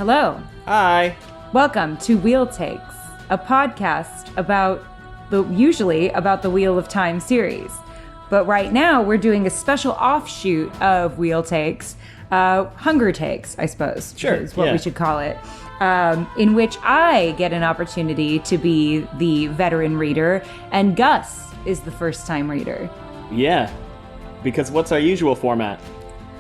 Hello. Hi. Welcome to Wheel Takes, a podcast usually about the Wheel of Time series. But right now we're doing a special offshoot of Wheel Takes, Hunger Takes, I suppose. Sure, is what we should call it. In which I get an opportunity to be the veteran reader, and Gus is the first-time reader. Yeah, because what's our usual format?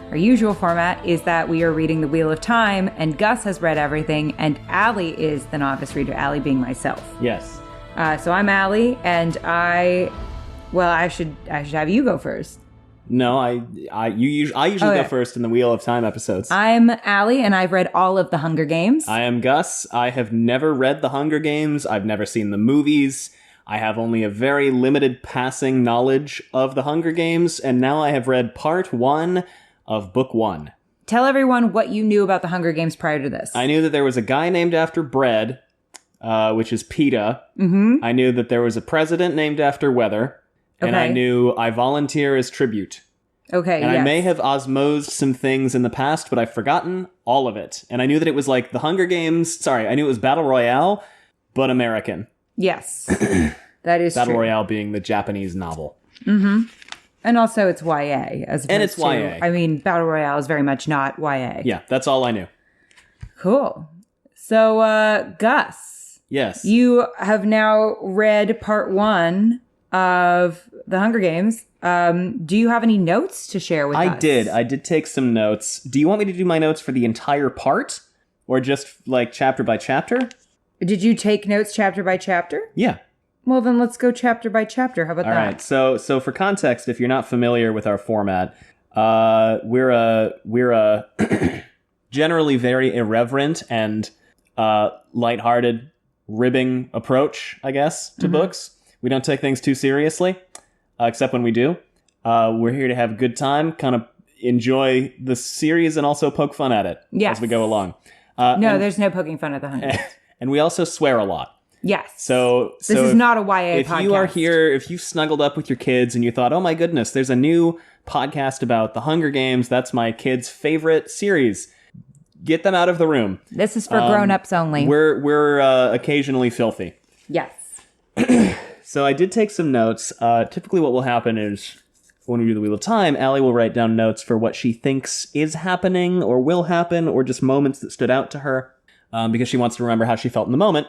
Our usual format is that we are reading the Wheel of Time, and Gus has read everything, and Allie is the novice reader, Allie being myself. Yes. So I'm Allie, and I should have you go first. No, I usually go first in the Wheel of Time episodes. I'm Allie, and I've read all of the Hunger Games. I am Gus. I have never read the Hunger Games. I've never seen the movies. I have only a very limited passing knowledge of the Hunger Games, and now I have read part 1 of book 1. Tell everyone what you knew about the Hunger Games prior to this. I knew that there was a guy named after bread, which is PETA. Mm-hmm. I knew that there was a president named after weather. And I knew I volunteer as tribute. Okay, And yes. I may have osmosed some things in the past, but I've forgotten all of it. And I knew that it was like the Hunger Games. Sorry, I knew it was Battle Royale, but American. Yes, that is Battle true. Royale being the Japanese novel. Mm-hmm. And also it's YA. And it's YA. I mean, Battle Royale is very much not YA. Yeah, that's all I knew. Cool. So, Gus. Yes. You have now read part 1 of the Hunger Games. Do you have any notes to share with us? I did take some notes. Do you want me to do my notes for the entire part? Or just, like, chapter by chapter? Did you take notes chapter by chapter? Yeah. Well, then let's go chapter by chapter. How about that? All right. So for context, if you're not familiar with our format, we're a generally very irreverent and lighthearted ribbing approach, I guess, to books. We don't take things too seriously, except when we do. We're here to have a good time, kind of enjoy the series, and also poke fun at it as we go along. There's no poking fun at the Hunger Games. And we also swear a lot. Yes. So this is not a YA podcast. If you are here, if you've snuggled up with your kids and you thought, oh my goodness, there's a new podcast about the Hunger Games, that's my kids' favorite series, get them out of the room. This is for grown-ups only. We're occasionally filthy. Yes. So I did take some notes. Typically what will happen is when we do the Wheel of Time, Allie will write down notes for what she thinks is happening or will happen or just moments that stood out to her because she wants to remember how she felt in the moment.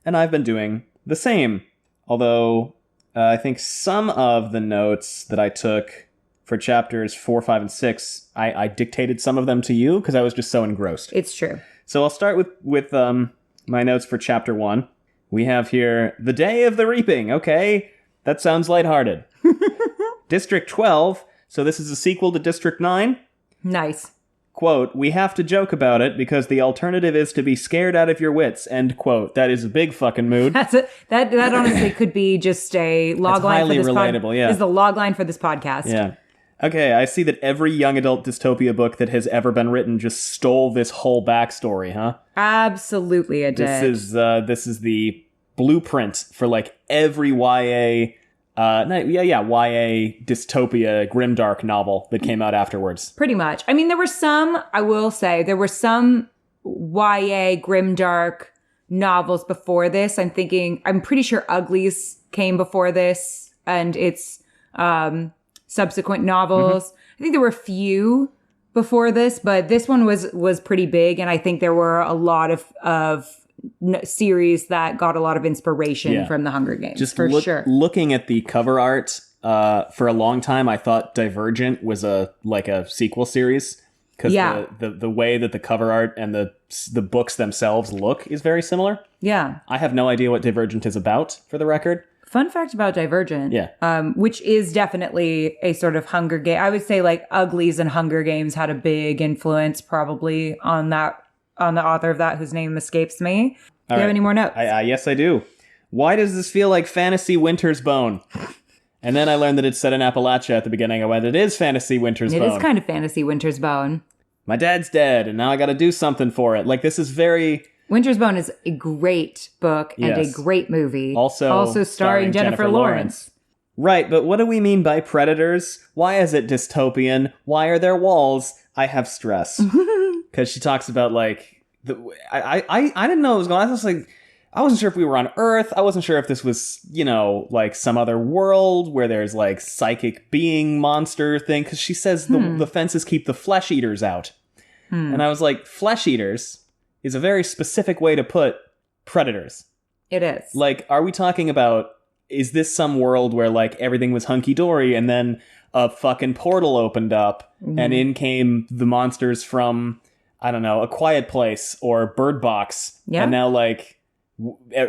And I've been doing the same. Although I think some of the notes that I took for chapters 4, 5, and 6, I dictated some of them to you because I was just so engrossed. It's true. So I'll start with my notes for chapter 1. We have here, the day of the reaping. Okay, that sounds lighthearted. District 12. So this is a sequel to District 9. Nice. Quote, we have to joke about it because the alternative is to be scared out of your wits, end quote. That is a big fucking mood. That honestly could be just a log line for this relatable, yeah. Is the log line for this podcast. Yeah. Okay, I see that every young adult dystopia book that has ever been written just stole this whole backstory, huh? Absolutely it did. This is the blueprint for like every YA YA dystopia grimdark novel that came out afterwards. Pretty much. I mean, there were some YA grimdark novels before this. I'm pretty sure Uglies came before this and its subsequent novels. Mm-hmm. I think there were a few before this, but this one was pretty big, and I think there were a lot of series that got a lot of inspiration from the Hunger Games. Just sure. Looking at the cover art, for a long time, I thought Divergent was a sequel series because the way that the cover art and the books themselves look is very similar. Yeah, I have no idea what Divergent is about, for the record. Fun fact about Divergent, which is definitely a sort of Hunger Game. I would say like Uglies and Hunger Games had a big influence probably on the author of that, whose name escapes me. Do you have any more notes? Yes, I do. Why does this feel like Fantasy Winter's Bone? And then I learned that it's set in Appalachia at the beginning. I went, it is Fantasy Winter's Bone. It is kind of Fantasy Winter's Bone. My dad's dead, and now I gotta do something for it. Like, this is very... Winter's Bone is a great book and a great movie. Also starring Jennifer Lawrence. Right, but what do we mean by predators? Why is it dystopian? Why are there walls? I have stress. Because she talks about, like, I didn't know what was going on. I was like, I wasn't sure if we were on Earth. I wasn't sure if this was, like some other world where there's like psychic being monster thing. Because she says the fences keep the flesh eaters out. And I was like, flesh eaters is a very specific way to put predators. It is. Like, are we talking about, is this some world where like everything was hunky-dory and then a fucking portal opened up and in came the monsters from, I don't know, A Quiet Place or Bird Box. Yeah. And now like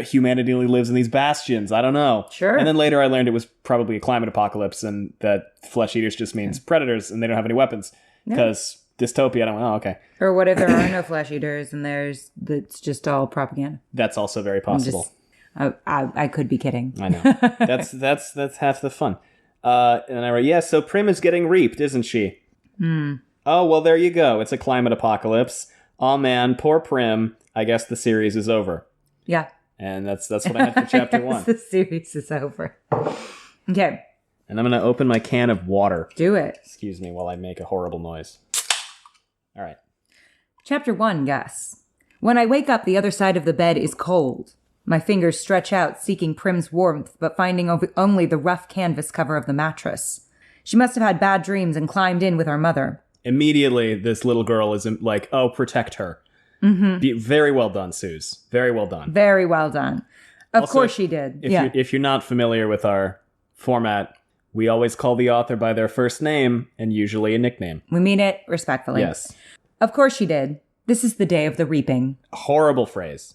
humanity only lives in these bastions. I don't know. Sure. And then later I learned it was probably a climate apocalypse and that flesh eaters just means predators and they don't have any weapons. Because dystopia, I went, oh, okay. Or what if there are no flesh eaters and it's just all propaganda? That's also very possible. I could be kidding. I know. That's half the fun. And I write, so Prim is getting reaped, isn't she? Oh, well, there you go. It's a climate apocalypse. Oh, man, poor Prim. I guess the series is over. Yeah. And that's what I had for chapter 1. The series is over. Okay. And I'm going to open my can of water. Do it. Excuse me while I make a horrible noise. All right. Chapter 1, Gus. When I wake up, the other side of the bed is cold. My fingers stretch out, seeking Prim's warmth, but finding only the rough canvas cover of the mattress. She must have had bad dreams and climbed in with our mother. Immediately, this little girl is like, oh, protect her. Very well done, Suze. Very well done. Very well done. Of Also, course she did. If you're not familiar with our format, we always call the author by their first name and usually a nickname. We mean it respectfully. Yes. Of course she did. This is the day of the reaping. Horrible phrase.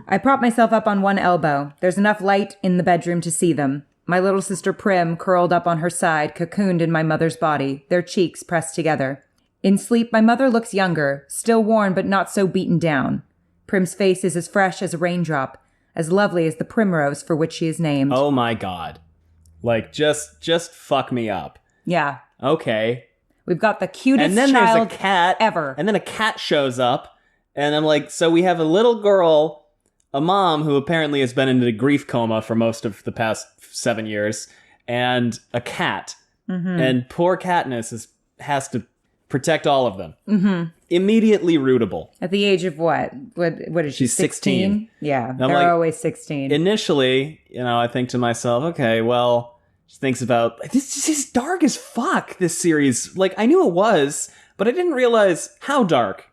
I prop myself up on one elbow. There's enough light in the bedroom to see them. My little sister Prim, curled up on her side, cocooned in my mother's body, their cheeks pressed together. In sleep, my mother looks younger, still worn but not so beaten down. Prim's face is as fresh as a raindrop, as lovely as the primrose for which she is named. Oh my god. Like, just fuck me up. Yeah. Okay. We've got the cutest and then child there's a cat ever. And then a cat shows up, and I'm like, so we have a little girl, a mom who apparently has been in a grief coma for most of the past 7 years, and a cat. And poor Katniss has to protect all of them. Immediately rootable. At the age of what? What is she? She's 16. Yeah, I'm they're like, always 16. Initially, I think to myself, okay, well, she thinks about, this is dark as fuck, this series. Like, I knew it was, but I didn't realize how dark.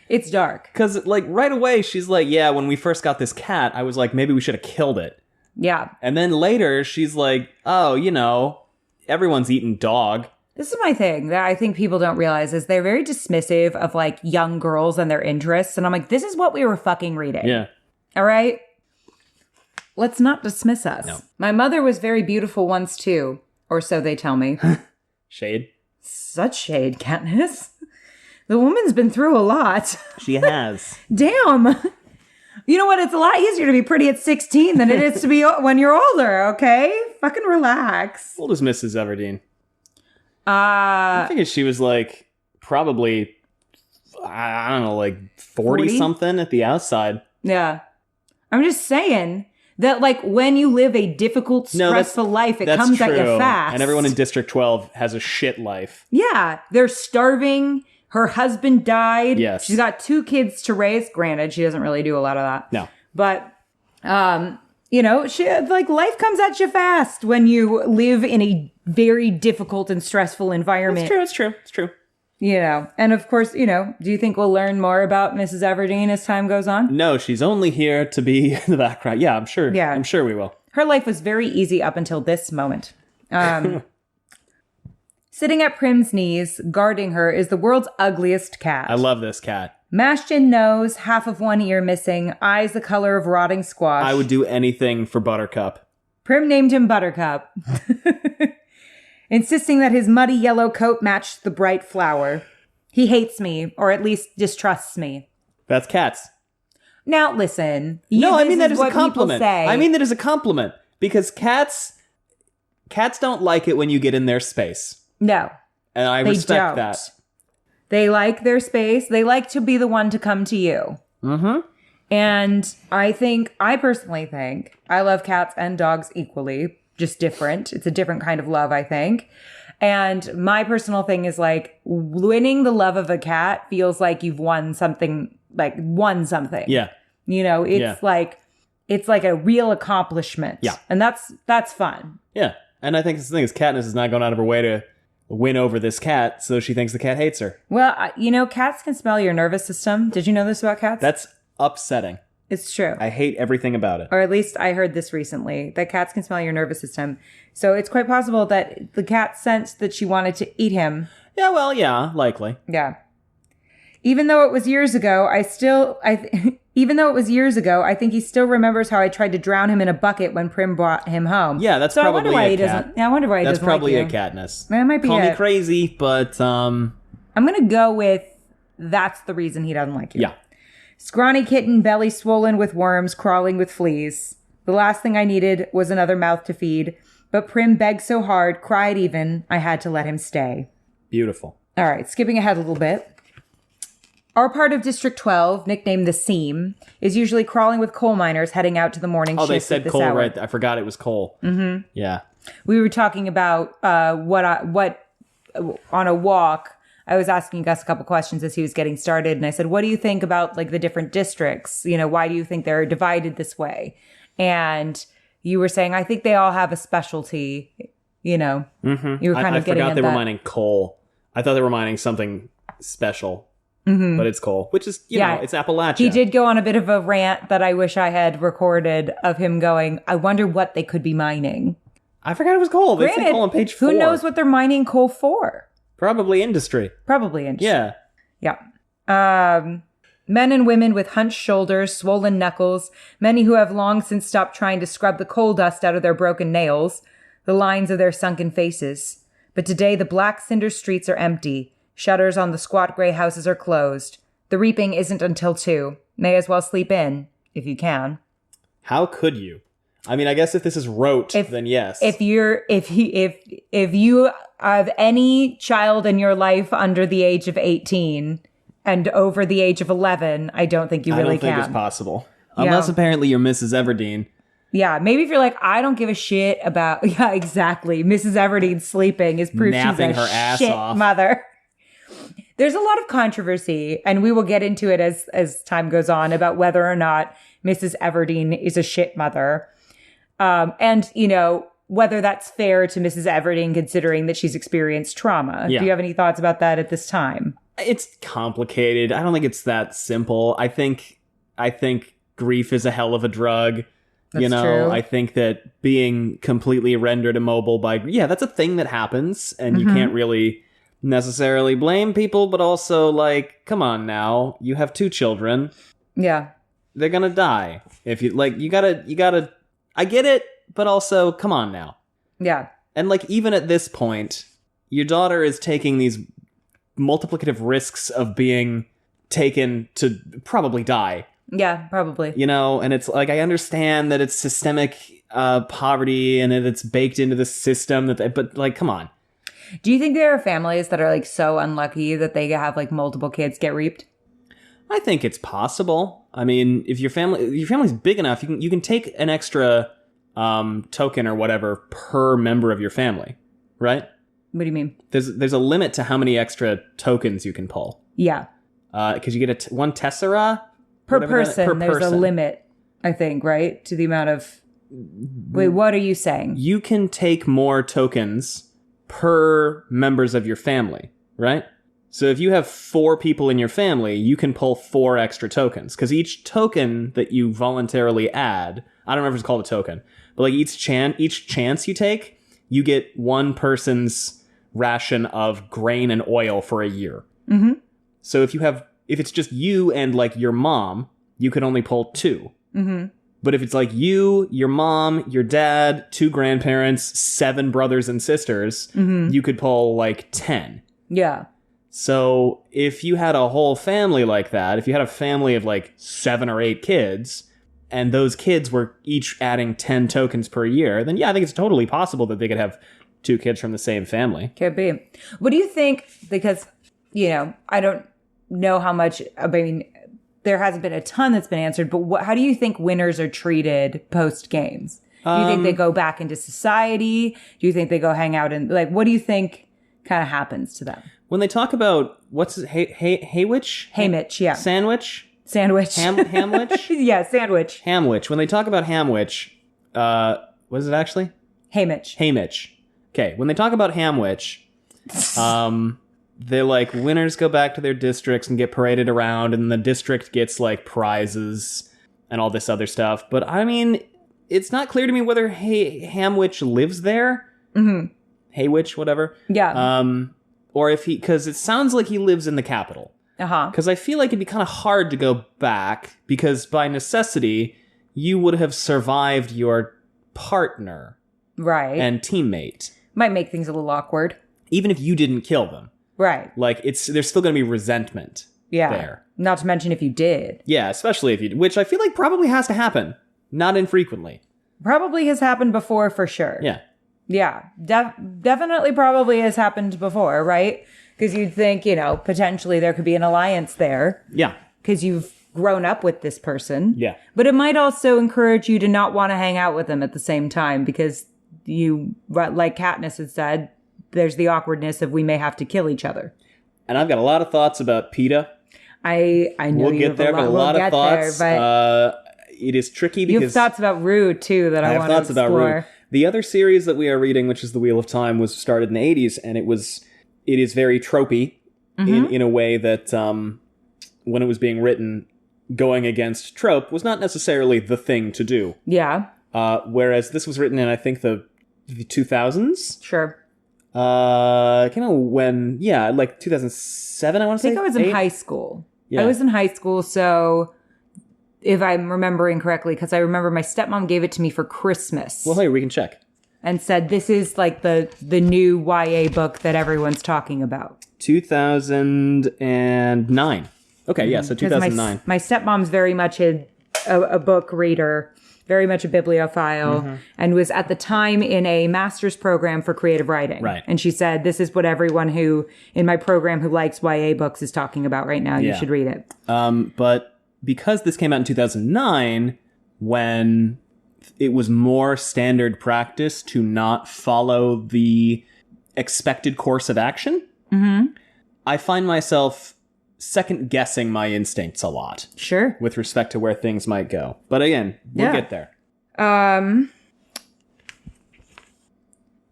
It's dark. Because, like, right away, she's like, yeah, when we first got this cat, I was like, maybe we should have killed it. Yeah. And then later, she's like, oh, everyone's eating dog. This is my thing that I think people don't realize is they're very dismissive of like young girls and their interests. And I'm like, this is what we were fucking reading. Yeah. All right. Let's not dismiss us. No. My mother was very beautiful once too. Or so they tell me. Shade. Such shade, Katniss. The woman's been through a lot. She has. Damn. You know what? It's a lot easier to be pretty at 16 than it is to be when you're older, okay? Fucking relax. How old is Mrs. Everdeen? I figured she was like probably, I don't know, like 40 something at the outside. Yeah. I'm just saying that like when you live a difficult, stressful life, it comes at you fast. And everyone in District 12 has a shit life. Yeah. They're starving. Her husband died. Yes. She's got 2 kids to raise. Granted, she doesn't really do a lot of that. No. But, she like life comes at you fast when you live in a very difficult and stressful environment. It's true. And of course, do you think we'll learn more about Mrs. Everdeen as time goes on? No, she's only here to be in the background. Yeah, I'm sure. Yeah. I'm sure we will. Her life was very easy up until this moment. Sitting at Prim's knees, guarding her, is the world's ugliest cat. I love this cat. Mashed in nose, half of one ear missing, eyes the color of rotting squash. I would do anything for Buttercup. Prim named him Buttercup, insisting that his muddy yellow coat matched the bright flower. He hates me, or at least distrusts me. That's cats. Now, listen. No, I mean that as a compliment. I mean that as a compliment. Because cats don't like it when you get in their space. No. And I respect that. They like their space. They like to be the one to come to you. Mm-hmm. And I personally think, I love cats and dogs equally, just different. It's a different kind of love, I think. And my personal thing is like, winning the love of a cat feels like you've won something like won something. Yeah. You know, it's like a real accomplishment. Yeah. And that's fun. Yeah. And I think the thing is Katniss is not going out of her way to win over this cat, so she thinks the cat hates her. Well, you know, cats can smell your nervous system. Did you know this about cats? That's upsetting. It's true. I hate everything about it. Or at least I heard this recently, that cats can smell your nervous system. So it's quite possible that the cat sensed that she wanted to eat him. Yeah, well, yeah, likely. Yeah. Even though it was years ago, I think he still remembers how I tried to drown him in a bucket when Prim brought him home. Yeah, that's probably a cat. I wonder why he doesn't like you. That's probably a Katniss. That might be Call me crazy, but I'm going to go with that's the reason he doesn't like you. Yeah. Scrawny kitten, belly swollen with worms, crawling with fleas. The last thing I needed was another mouth to feed, but Prim begged so hard, cried even, I had to let him stay. Beautiful. All right, skipping ahead a little bit. Our part of District 12, nicknamed the Seam, is usually crawling with coal miners heading out to the morning shift. Oh, they said coal, hour. right? I forgot it was coal. Mm-hmm. Yeah. We were talking about what on a walk. I was asking Gus a couple questions as he was getting started, and I said, "What do you think about like the different districts? You know, why do you think they're divided this way?" And you were saying, "I think they all have a specialty." You know, you were kind of getting. I forgot they were that. mining coal. I thought they were mining something special. But it's coal, which is, you know, it's Appalachia. He did go on a bit of a rant that I wish I had recorded of him going, I wonder what they could be mining. I forgot it was coal. They said coal on page 4. Who knows what they're mining coal for? Probably industry. Yeah. Men and women with hunched shoulders, swollen knuckles, many who have long since stopped trying to scrub the coal dust out of their broken nails, the lines of their sunken faces. But today the black cinder streets are empty. Shutters on the squat gray houses are closed. The reaping isn't until 2. May as well sleep in, if you can. How could you? I mean, I guess if this is rote, then yes. If you have any child in your life under the age of 18 and over the age of 11, I don't think you really can. I don't think it's possible. Unless apparently you're Mrs. Everdeen. Yeah, maybe if you're like, I don't give a shit about... Yeah, exactly. Mrs. Everdeen sleeping is proof napping she's a her ass shit off. mother. There's a lot of controversy, and we will get into it as time goes on, about whether or not Mrs. Everdeen is a shit mother. And, you know, whether that's fair to Mrs. Everdeen considering that she's experienced trauma. Yeah. Do you have any thoughts about that at this time? It's complicated. I don't think it's that simple. I think grief is a hell of a drug. That's true. I think that being completely rendered immobile by... Yeah, that's a thing that happens, and you can't really... necessarily blame people, but also like, come on now, you have 2 children. Yeah. They're gonna die. If you like, you gotta, I get it, but also, come on now. Yeah. And like, even at this point, your daughter is taking these multiplicative risks of being taken to probably die. Yeah, probably. You know, and it's like, I understand that it's systemic poverty and that it's baked into the system, but like, come on. Do you think there are families that are like so unlucky that they have like multiple kids get reaped? I think it's possible. I mean, if your family's big enough, you can take an extra token or whatever per member of your family, right? What do you mean? There's a limit to how many extra tokens you can pull. Yeah. Because you get one tessera per person. There's a limit, I think, right, to the amount of. Wait, what are you saying? You can take more tokens per members of your family, right? So if you have 4 people in your family, you can pull 4 extra tokens, because each token that you voluntarily add, I don't know if it's called a token, but like each chance you take, you get one person's ration of grain and oil for a year. Mm-hmm. So if it's just you and like your mom, you could only pull 2. Mm-hmm. But if it's like you, your mom, your dad, 2 grandparents, 7 brothers and sisters, you could pull like 10. Yeah. So if you had a whole family like that, if you had a family of like 7 or 8 kids, and those kids were each adding 10 tokens per year, then yeah, I think it's totally possible that they could have 2 kids from the same family. Could be. What do you think? Because, you know, I don't know how much, I mean, there hasn't been a ton that's been answered, but how do you think winners are treated post games? Do you think they go back into society? Do you think they go hang out and like, what do you think kind of happens to them? When they talk about what's Haymitch? Haymitch, yeah. Sandwich? Sandwich. Hamwich? Yeah, sandwich. Hamwich. When they talk about Hamwich, what is it actually? Haymitch. Okay, when they talk about Hamwich, they're like, winners go back to their districts and get paraded around, and the district gets, like, prizes and all this other stuff. But, I mean, it's not clear to me whether Hamwich lives there. Mm-hmm. Haywich, whatever. Yeah. Or if because it sounds like he lives in the capital. Uh-huh. Because I feel like it'd be kind of hard to go back, because by necessity, you would have survived your partner. Right. And teammate. Might make things a little awkward. Even if you didn't kill them. Right. Like, there's still going to be resentment there. Not to mention if you did. Yeah, especially if you did, which I feel like probably has to happen. Not infrequently. Probably has happened before, for sure. Yeah. Yeah. Definitely probably has happened before, right? Because you'd think, potentially there could be an alliance there. Yeah. Because you've grown up with this person. Yeah. But it might also encourage you to not want to hang out with them at the same time, because you, like Katniss had said, there's the awkwardness of we may have to kill each other. And I've got a lot of thoughts about PETA. I know we'll you get have there, but a lot of thoughts. It is tricky because you have thoughts about Rue too that I want to explore. About Rue. The other series that we are reading, which is The Wheel of Time, was started in the 80s, and it is very tropey in a way that when it was being written, going against trope was not necessarily the thing to do. Yeah. Whereas this was written in, I think, the 2000s. Sure. Came out when, like 2007, I want to say. I think I was in high school. Yeah. I was in high school, so if I'm remembering correctly, because I remember my stepmom gave it to me for Christmas. Well, hey, we can check. And said, this is like the new YA book that everyone's talking about. 2009. Okay, yeah, so 2009. My stepmom's very much a book reader, very much a bibliophile, and was at the time in a master's program for creative writing. Right. And she said, this is what everyone who, in my program who likes YA books is talking about right now. You should read it. But because this came out in 2009, when it was more standard practice to not follow the expected course of action, I find myself second-guessing my instincts a lot. Sure. With respect to where things might go. But again, we'll get there.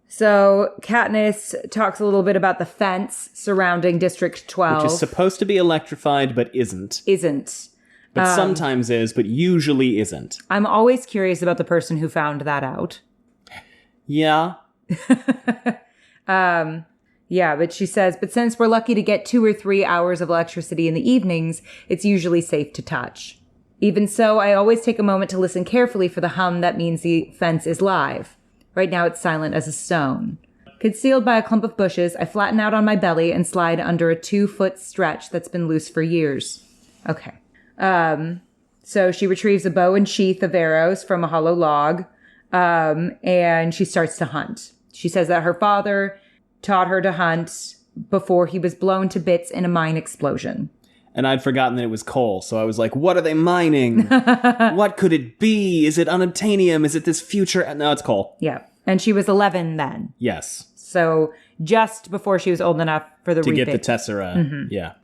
So Katniss talks a little bit about the fence surrounding District 12. Which is supposed to be electrified, but isn't. But sometimes is, but usually isn't. I'm always curious about the person who found that out. Yeah. Yeah, but she says, but since we're lucky to get 2 or 3 hours of electricity in the evenings, it's usually safe to touch. Even so, I always take a moment to listen carefully for the hum that means the fence is live. Right now it's silent as a stone. Concealed by a clump of bushes, I flatten out on my belly and slide under a 2-foot stretch that's been loose for years. Okay. So she retrieves a bow and sheath of arrows from a hollow log, and she starts to hunt. She says that her father taught her to hunt before he was blown to bits in a mine explosion. And I'd forgotten that it was coal, so I was like, what are they mining? What could it be? Is it unobtainium? Is it this future? No, it's coal. Yeah. And she was 11 then. Yes. So just before she was old enough for the to reaping. Get the tessera. Yeah.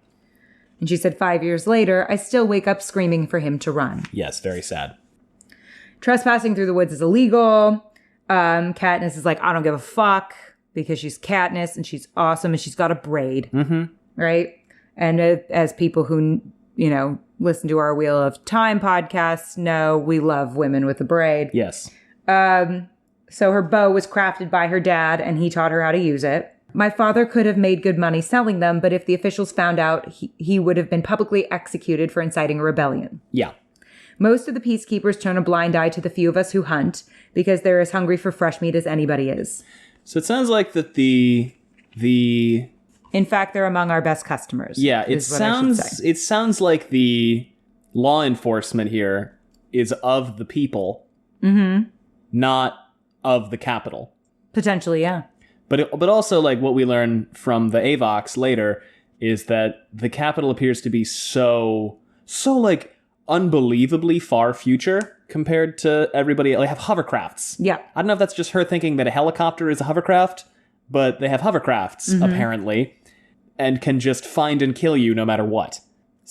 And she said 5 years later, I still wake up screaming for him to run. Yes, very sad. Trespassing through the woods is illegal. Katniss is like, I don't give a fuck, because she's Katniss and she's awesome and she's got a braid. Right? And as people who, listen to our Wheel of Time podcasts know, we love women with a braid. Yes. So her bow was crafted by her dad and he taught her how to use it. My father could have made good money selling them, but if the officials found out, he would have been publicly executed for inciting a rebellion. Yeah. Most of the peacekeepers turn a blind eye to the few of us who hunt, because they're as hungry for fresh meat as anybody is. So it sounds like that the In fact, they're among our best customers. Yeah, it sounds like the law enforcement here is of the people, not of the capital. Potentially, yeah. But also, like, what we learn from the Avox later is that the capital appears to be so like unbelievably far future compared to everybody. They have hovercrafts. Yeah. I don't know if that's just her thinking that a helicopter is a hovercraft, but they have hovercrafts apparently, and can just find and kill you no matter what.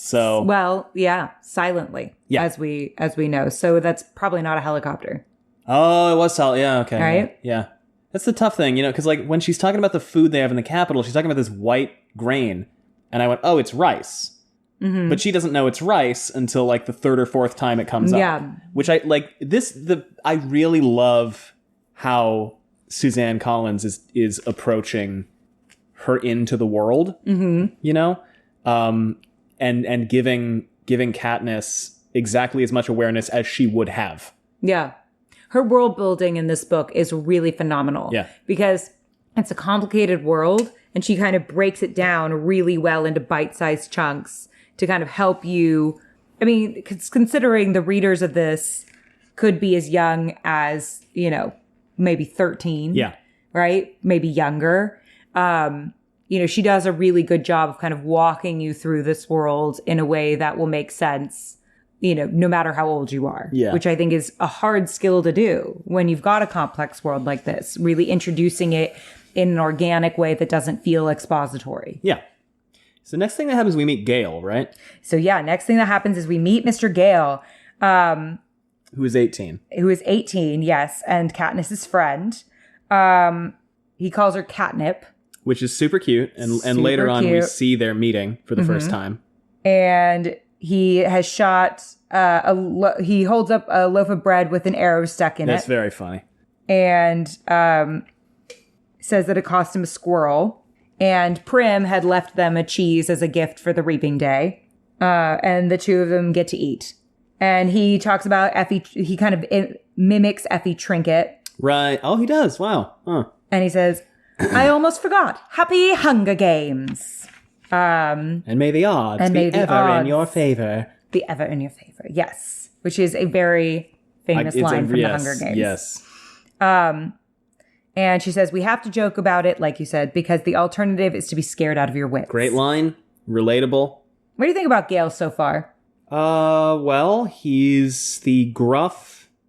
So Well, yeah, silently, Yeah. as we know. So that's probably not a helicopter. Oh, it was solid. Yeah, okay. Right? Yeah. That's the tough thing, because like when she's talking about the food they have in the capital, she's talking about this white grain. And I went, oh, it's rice. Mm-hmm. But she doesn't know it's rice until like the third or fourth time it comes up. Yeah. Which I like I really love how Suzanne Collins is approaching her into the world, and giving Katniss exactly as much awareness as she would have. Yeah. Her world building in this book is really phenomenal. Yeah. Because it's a complicated world, and she kind of breaks it down really well into bite-sized chunks to kind of help you. I mean, considering the readers of this could be as young as, maybe 13. Yeah. Right? Maybe younger. She does a really good job of kind of walking you through this world in a way that will make sense, no matter how old you are. Yeah. Which I think is a hard skill to do when you've got a complex world like this, really introducing it in an organic way that doesn't feel expository. Yeah. So next thing that happens, we meet Gale, right? So yeah, next thing that happens is we meet Mr. Gale. Who is 18. Who is 18, yes, and Katniss's friend. He calls her Catnip. Which is super cute. And Super later on, we cute. see their meeting for the first time. And he has shot, he holds up a loaf of bread with an arrow stuck in That's it. very funny. And says that it cost him a squirrel. And Prim had left them a cheese as a gift for the reaping day. And the two of them get to eat. And he talks about Effie, he kind of mimics Effie Trinket. Right. Oh, he does. Wow. Huh. And he says, I almost forgot. Happy Hunger Games. And may the odds be ever in your favor. Be ever in your favor. Yes. Which is a very famous line from the Hunger Games. Yes. And she says, we have to joke about it, like you said, because the alternative is to be scared out of your wits. Great line. Relatable. What do you think about Gale so far? Well, he's the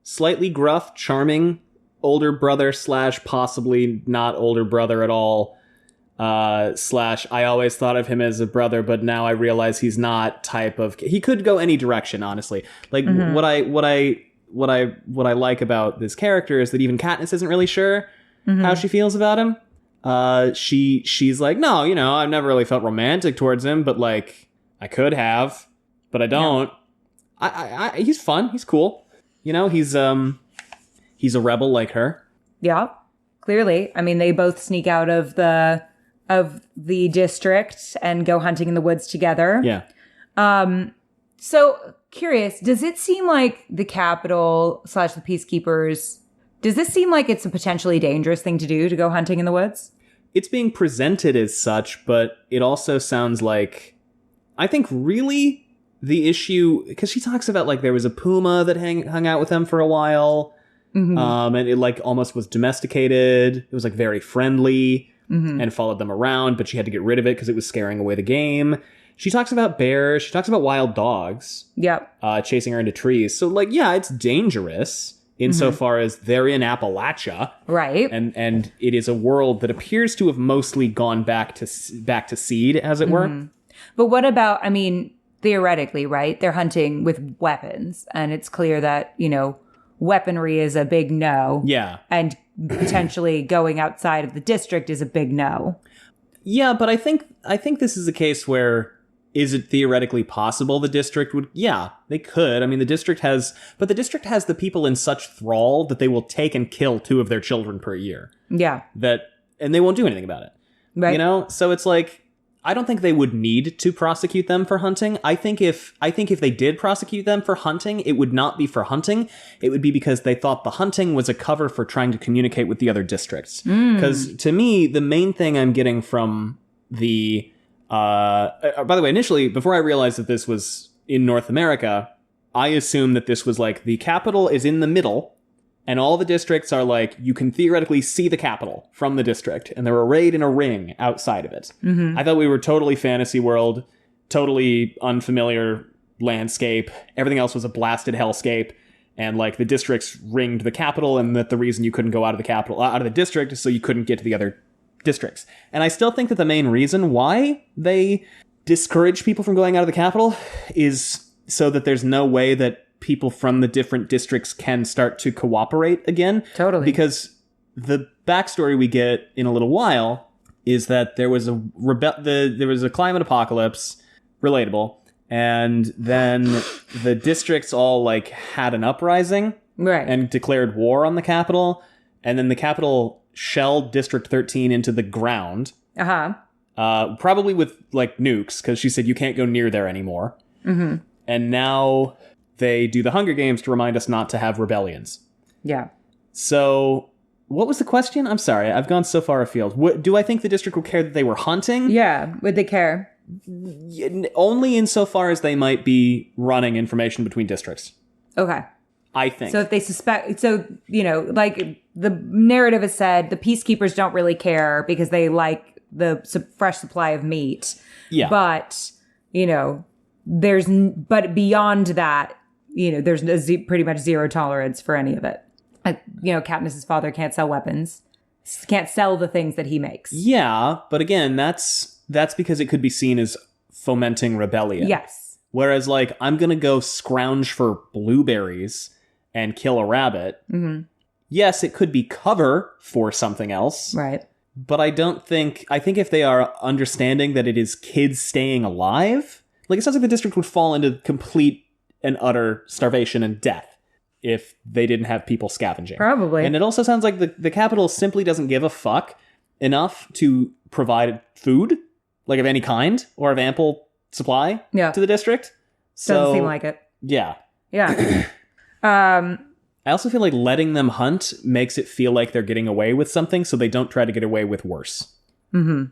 slightly gruff, charming older brother / possibly not older brother at all. / I always thought of him as a brother, but now I realize he's not type of. He could go any direction, honestly. Like what I like about this character is that even Katniss isn't really sure how she feels about him. She's like, no, I've never really felt romantic towards him, but like I could have, but I don't. Yeah. He's fun. He's cool. He's a rebel like her. Yeah, clearly. I mean, they both sneak out of the district and go hunting in the woods together. Yeah. So curious, does it seem like the Capitol / the Peacekeepers, does this seem like it's a potentially dangerous thing to do, to go hunting in the woods? It's being presented as such, but it also sounds like, I think really the issue, because she talks about like there was a puma that hung out with them for a while. And it like almost was domesticated. It was like very friendly and followed them around, but she had to get rid of it because it was scaring away the game. She talks about bears. She talks about wild dogs. Yep. Chasing her into trees. So like, yeah, it's dangerous insofar as they're in Appalachia. Right. And it is a world that appears to have mostly gone back to seed, as it were. But what about, I mean, theoretically, right? They're hunting with weapons, and it's clear that, weaponry is a big no. Yeah. And potentially going outside of the district is a big no. Yeah, but I think this is a case where, is it theoretically possible the district would? Yeah, they could. I mean, the district has the people in such thrall that they will take and kill 2 of their children per year. Yeah. And they won't do anything about it. Right. So it's like, I don't think they would need to prosecute them for hunting. I think if they did prosecute them for hunting, it would not be for hunting. It would be because they thought the hunting was a cover for trying to communicate with the other districts. Because to me, the main thing I'm getting from the... by the way, initially, before I realized that this was in North America, I assumed that this was like the capital is in the middle, and all the districts are like, you can theoretically see the capital from the district, and they're arrayed in a ring outside of it. I thought we were totally fantasy world, totally unfamiliar landscape. Everything else was a blasted hellscape, and like the districts ringed the capital, and that the reason you couldn't go out of the district is so you couldn't get to the other districts. And I still think that the main reason why they discourage people from going out of the capital is so that there's no way that people from the different districts can start to cooperate again. Totally. Because the backstory we get in a little while is that there was a climate apocalypse, relatable, and then the districts all like had an uprising, right, and declared war on the capital, and then the capital shelled District 13 into the ground. Probably with like nukes, because she said you can't go near there anymore. Mm-hmm. And now they do the Hunger Games to remind us not to have rebellions. Yeah. So what was the question? I'm sorry, I've gone so far afield. Do I think the district would care that they were hunting? Yeah, would they care? Only insofar as they might be running information between districts. Okay. I think. So if they suspect, so, you know, like the narrative has said, the peacekeepers don't really care because they like the fresh supply of meat. Yeah. But, you know, but beyond that, you know, there's pretty much zero tolerance for any of it. You know, Katniss's father can't sell weapons, can't sell the things that he makes. Yeah, but again, that's because it could be seen as fomenting rebellion. Yes. Whereas, like, I'm going to go scrounge for blueberries and kill a rabbit. Mm-hmm. Yes, it could be cover for something else. Right. But I think if they are understanding that it is kids staying alive, like, it sounds like the district would fall into complete and utter starvation and death if they didn't have people scavenging. Probably. And it also sounds like the capital simply doesn't give a fuck enough to provide food, like of any kind, or of ample supply to the district. So, doesn't seem like it. Yeah. Yeah. I also feel like letting them hunt makes it feel like they're getting away with something, so they don't try to get away with worse. Mm-hmm.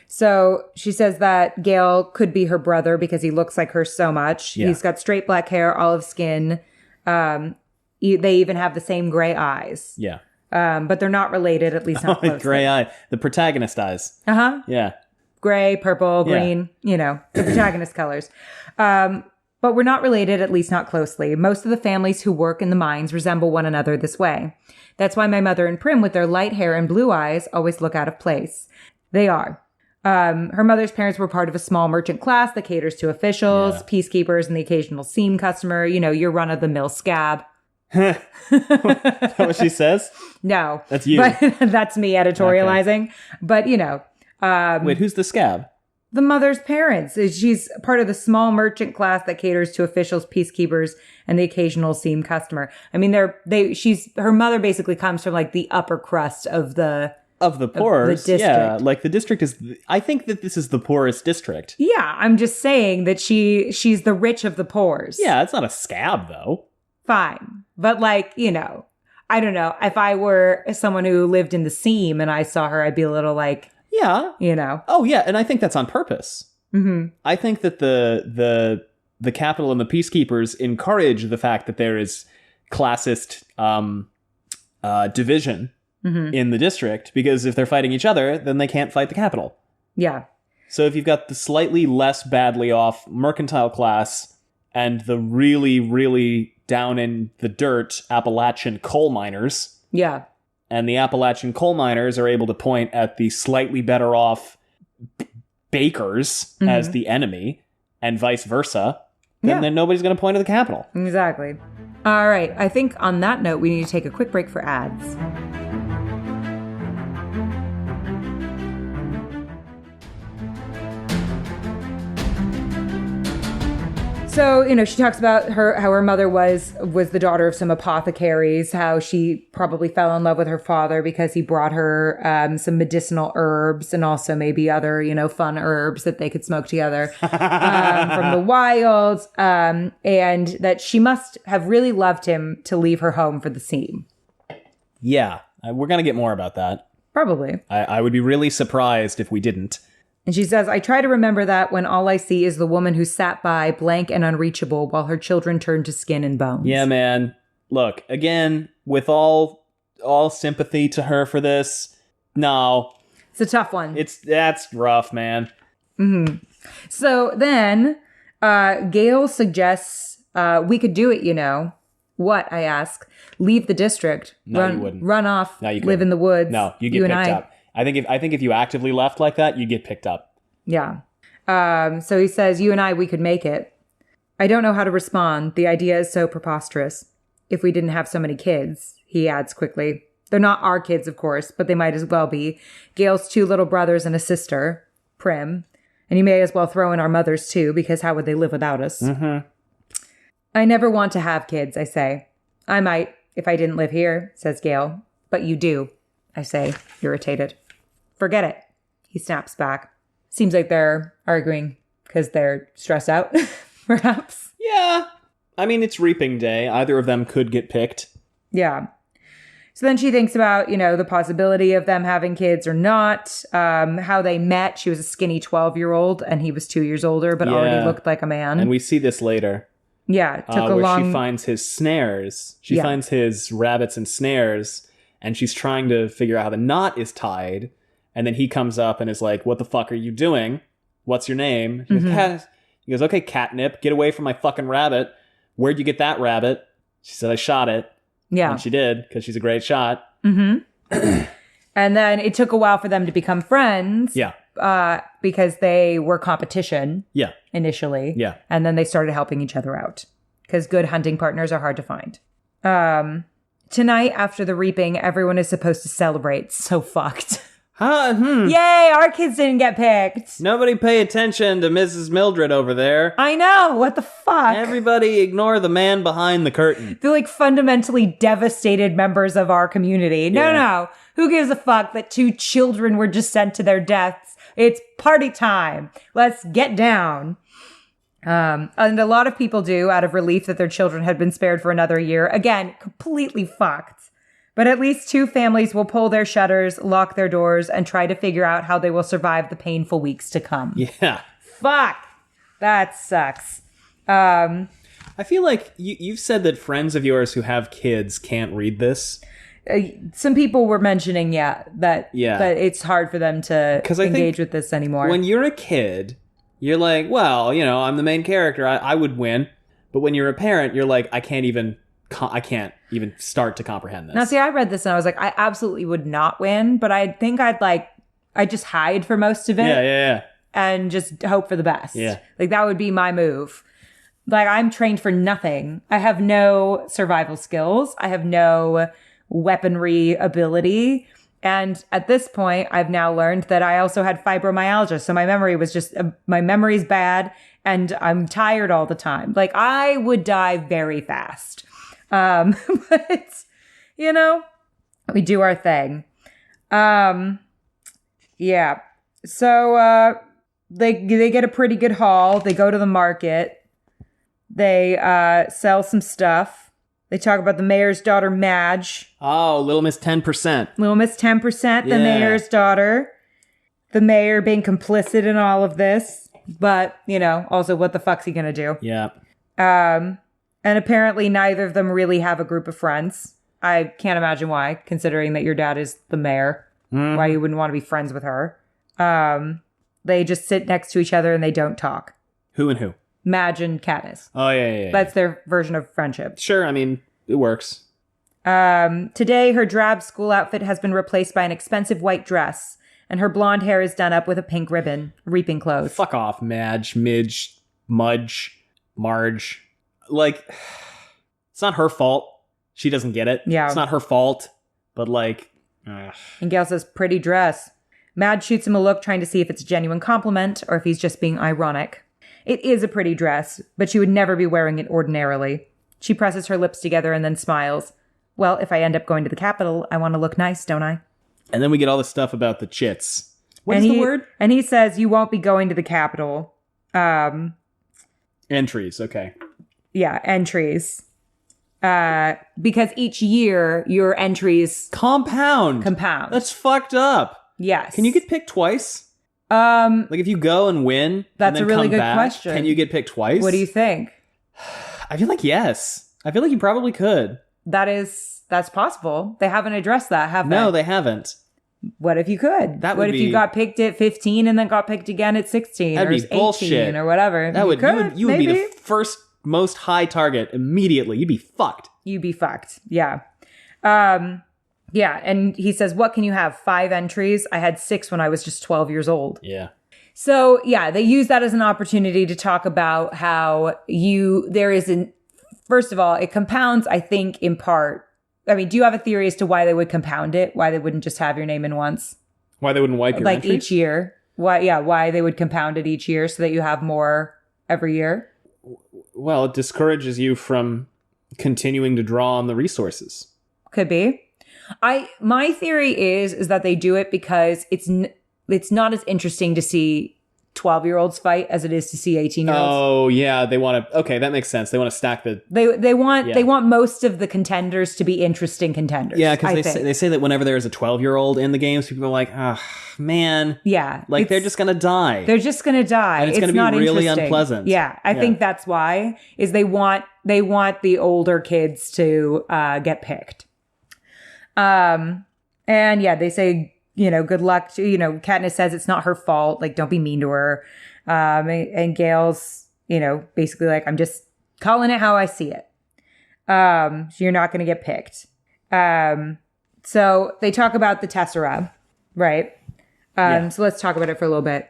So she says that Gale could be her brother because he looks like her so much. Yeah. He's got straight black hair, olive skin. They even have the same gray eyes. Yeah. But they're not related, at least not closely. Gray eye. The protagonist eyes. Uh-huh. Yeah. Gray, purple, green, you know, the protagonist colors. But we're not related, at least not closely. Most of the families who work in the mines resemble one another this way. That's why my mother and Prim, with their light hair and blue eyes, always look out of place. They are. Her mother's parents were part of a small merchant class that caters to officials, peacekeepers, and the occasional seam customer. You know, your run-of-the-mill scab. Is that what she says? No. That's you. But that's me editorializing. Okay. But, you know. Wait, who's the scab? The mother's parents. She's part of the small merchant class that caters to officials, peacekeepers, and the occasional seam customer. I mean, her mother basically comes from like the upper crust of the poorest. Yeah, like the district is. I think that this is the poorest district. Yeah, I'm just saying that she's the rich of the poors. Yeah, it's not a scab though. Fine, but like, you know, I don't know. If I were someone who lived in the seam and I saw her, I'd be a little like. Yeah. You know. Oh, yeah. And I think that's on purpose. Mm-hmm. I think that the capital and the peacekeepers encourage the fact that there is classist division in the district, because if they're fighting each other, then they can't fight the capital. Yeah. So if you've got the slightly less badly off mercantile class and the really, really down in the dirt Appalachian coal miners. Yeah. And the Appalachian coal miners are able to point at the slightly better off bakers as the enemy, and vice versa, then nobody's going to point at the capital. Exactly. All right. I think on that note, we need to take a quick break for ads. So, you know, she talks about how her mother was the daughter of some apothecaries, how she probably fell in love with her father because he brought her some medicinal herbs and also maybe other, you know, fun herbs that they could smoke together from the wilds, and that she must have really loved him to leave her home for the seam. Yeah, we're going to get more about that. Probably. I would be really surprised if we didn't. And she says, I try to remember that when all I see is the woman who sat by, blank and unreachable, while her children turned to skin and bones. Yeah, man. Look, again, with all sympathy to her for this, no. It's a tough one. That's rough, man. Mm-hmm. So then, Gale suggests we could do it, you know. What, I ask? Leave the district. No, you wouldn't. Run off. No, you couldn't. Live in the woods. No, you get picked up. I think if you actively left like that, you get picked up. Yeah. So he says, you and I, we could make it. I don't know how to respond. The idea is so preposterous. If we didn't have so many kids, he adds quickly. They're not our kids, of course, but they might as well be. Gail's 2 little brothers and a sister, Prim. And you may as well throw in our mothers, too, because how would they live without us? Mm-hmm. I never want to have kids, I say. I might, if I didn't live here, says Gail. But you do, I say, irritated. Forget it, he snaps back. Seems like they're arguing because they're stressed out, perhaps. Yeah. I mean, it's reaping day. Either of them could get picked. Yeah. So then she thinks about, the possibility of them having kids or not, how they met. She was a skinny 12-year-old and he was 2 years older, but already looked like a man. And we see this later. Yeah. It took a where long... she finds his snares. She finds his rabbits and snares, and she's trying to figure out how the knot is tied. And then he comes up and is like, what the fuck are you doing? What's your name? He goes, okay, catnip, get away from my fucking rabbit. Where'd you get that rabbit? She said, I shot it. Yeah. And she did, because she's a great shot. Mm-hmm. And then it took a while for them to become friends. Yeah. Because they were competition. Yeah. Initially. Yeah. And then they started helping each other out. Because good hunting partners are hard to find. Tonight, after the reaping, everyone is supposed to celebrate. So fucked. Yay, our kids didn't get picked. Nobody pay attention to Mrs. Mildred over there. I know, what the fuck? Everybody ignore the man behind the curtain. They're like fundamentally devastated members of our community. No. Who gives a fuck that 2 children were just sent to their deaths? It's party time. Let's get down. And a lot of people do out of relief that their children had been spared for another year. Again, completely fucked. But at least 2 families will pull their shutters, lock their doors, and try to figure out how they will survive the painful weeks to come. Yeah. Fuck. That sucks. I feel like you've said that friends of yours who have kids can't read this. Some people were mentioning, that it's hard for them to engage with this anymore. When you're a kid, you're like, well, I'm the main character. I would win. But when you're a parent, you're like, I can't even start to comprehend this. Now, see, I read this and I was like, I absolutely would not win, but I think I'd just hide for most of it. Yeah. And just hope for the best. Yeah. Like, that would be my move. Like, I'm trained for nothing. I have no survival skills. I have no weaponry ability. And at this point, I've now learned that I also had fibromyalgia. So my memory was just, my memory's bad and I'm tired all the time. Like, I would die very fast. But, we do our thing. Yeah. So, they get a pretty good haul. They go to the market. They, sell some stuff. They talk about the mayor's daughter, Madge. Oh, Little Miss 10%. Little Miss 10%, the mayor's daughter. The mayor being complicit in all of this. But, also what the fuck's he gonna do? Yeah. And apparently neither of them really have a group of friends. I can't imagine why, considering that your dad is the mayor. Why you wouldn't want to be friends with her. They just sit next to each other and they don't talk. Who and who? Madge and Katniss. Oh, yeah. That's their version of friendship. Sure, I mean, it works. Today, her drab school outfit has been replaced by an expensive white dress, and her blonde hair is done up with a pink ribbon, reaping clothes. Fuck off, Madge, Midge, Mudge, Marge. Like, it's not her fault. She doesn't get it. Yeah. It's not her fault. But, And Gail says, pretty dress. Madge shoots him a look trying to see if it's a genuine compliment or if he's just being ironic. It is a pretty dress, but she would never be wearing it ordinarily. She presses her lips together and then smiles. Well, if I end up going to the Capitol, I want to look nice, don't I? And then we get all this stuff about the chits. What is the word? And he says, you won't be going to the Capitol. Entries, okay. Yeah, entries. Because each year, your entries... Compound. Compound. That's fucked up. Yes. Can you get picked twice? Like if you go and win, that's and then a really come good back, question. Can you get picked twice? What do you think? I feel like yes. I feel like you probably could. That's possible. They haven't addressed that, have they? No, they haven't. What if you could? What if you got picked at 15 and then got picked again at 16 That'd or be 18 bullshit. or whatever? You would be the first most high target immediately. You'd be fucked. You'd be fucked. Yeah. Yeah, and he says, what can you have? 5 entries? I had 6 when I was just 12 years old. Yeah. So yeah, they use that as an opportunity to talk about how first of all, it compounds, I think, in part. I mean, do you have a theory as to why they would compound it? Why they wouldn't just have your name in once? Why they wouldn't wipe your entries? Each year. Why they would compound it each year so that you have more every year? Well, it discourages you from continuing to draw on the resources. Could be. My theory is that they do it because it's not as interesting to see 12-year-olds fight as it is to see 18-year-olds. Oh, yeah, they want to... Okay, that makes sense. They want to stack the... They want most of the contenders to be interesting contenders. Yeah, because they say that whenever there is a 12-year-old in the games, people are like, man. Yeah. Like, they're just going to die. They're just going to die. And it's going to be really unpleasant. Yeah, I think that's why, is they want the older kids to get picked. And yeah, they say... good luck to, Katniss says it's not her fault. Like, don't be mean to her. And Gale's, basically like, I'm just calling it how I see it. So you're not going to get picked. So they talk about the Tessera, right? So let's talk about it for a little bit.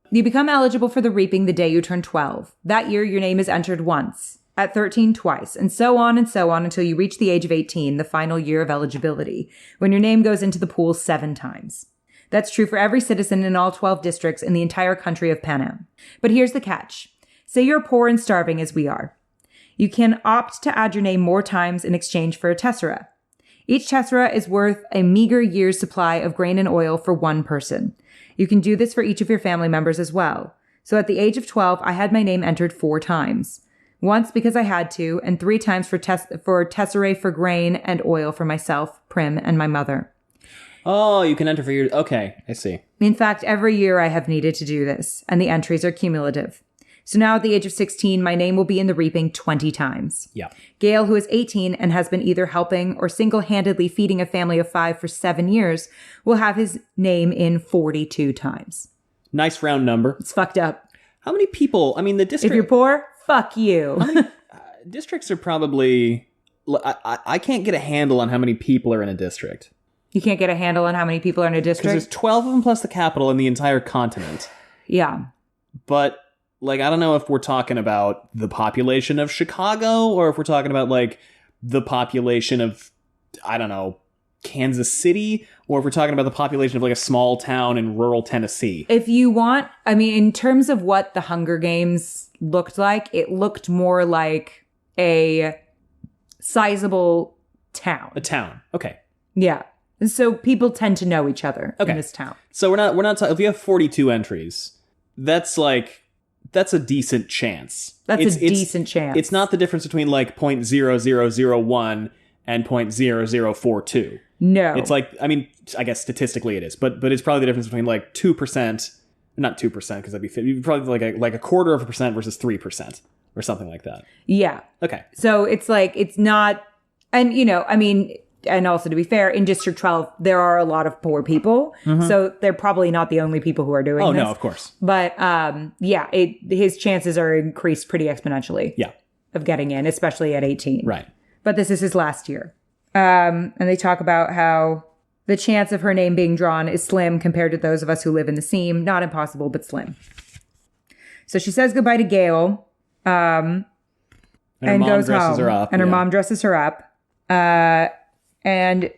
You become eligible for the reaping the day you turn 12. That year, your name is entered once. At 13 twice, and so on until you reach the age of 18, the final year of eligibility, when your name goes into the pool 7 times. That's true for every citizen in all 12 districts in the entire country of Panem. But here's the catch. Say you're poor and starving as we are. You can opt to add your name more times in exchange for a tessera. Each tessera is worth a meager year's supply of grain and oil for one person. You can do this for each of your family members as well. So at the age of 12, I had my name entered 4 times. Once because I had to, and 3 times for tesserae for grain and oil for myself, Prim, and my mother. Oh, you can enter for your... Okay, I see. In fact, every year I have needed to do this, and the entries are cumulative. So now at the age of 16, my name will be in the reaping 20 times. Yeah. Gale, who is 18 and has been either helping or single-handedly feeding a family of 5 for 7 years, will have his name in 42 times. Nice round number. It's fucked up. How many people... I mean, the district... If you're poor... Fuck you. How many, districts are probably... I can't get a handle on how many people are in a district. You can't get a handle on how many people are in a district? Because there's 12 of them plus the capital in the entire continent. Yeah. But, I don't know if we're talking about the population of Chicago or if we're talking about, the population of, I don't know, Kansas City, or if we're talking about the population of, a small town in rural Tennessee. If you want... I mean, in terms of what the Hunger Games... looked like, it looked more like a sizable town. A town. Okay. Yeah. And so people tend to know each other in this town. So we're not talking, if you have 42 entries, that's a decent chance. That's a decent chance. It's not the difference between 0.0001 and 0.0042. No. It's I guess statistically it is, but it's probably the difference between 2%. Not 2%, because that'd be probably like a 1/4% versus 3%, or something like that. Yeah. Okay. So it's it's not, and and also to be fair, in District 12 there are a lot of poor people, so they're probably not the only people who are doing this. Oh no, of course. But his chances are increased pretty exponentially. Yeah. Of getting in, especially at 18. Right. But this is his last year, and they talk about how the chance of her name being drawn is slim compared to those of us who live in the seam. Not impossible, but slim. So she says goodbye to Gale, and goes home. Her mom dresses her up. And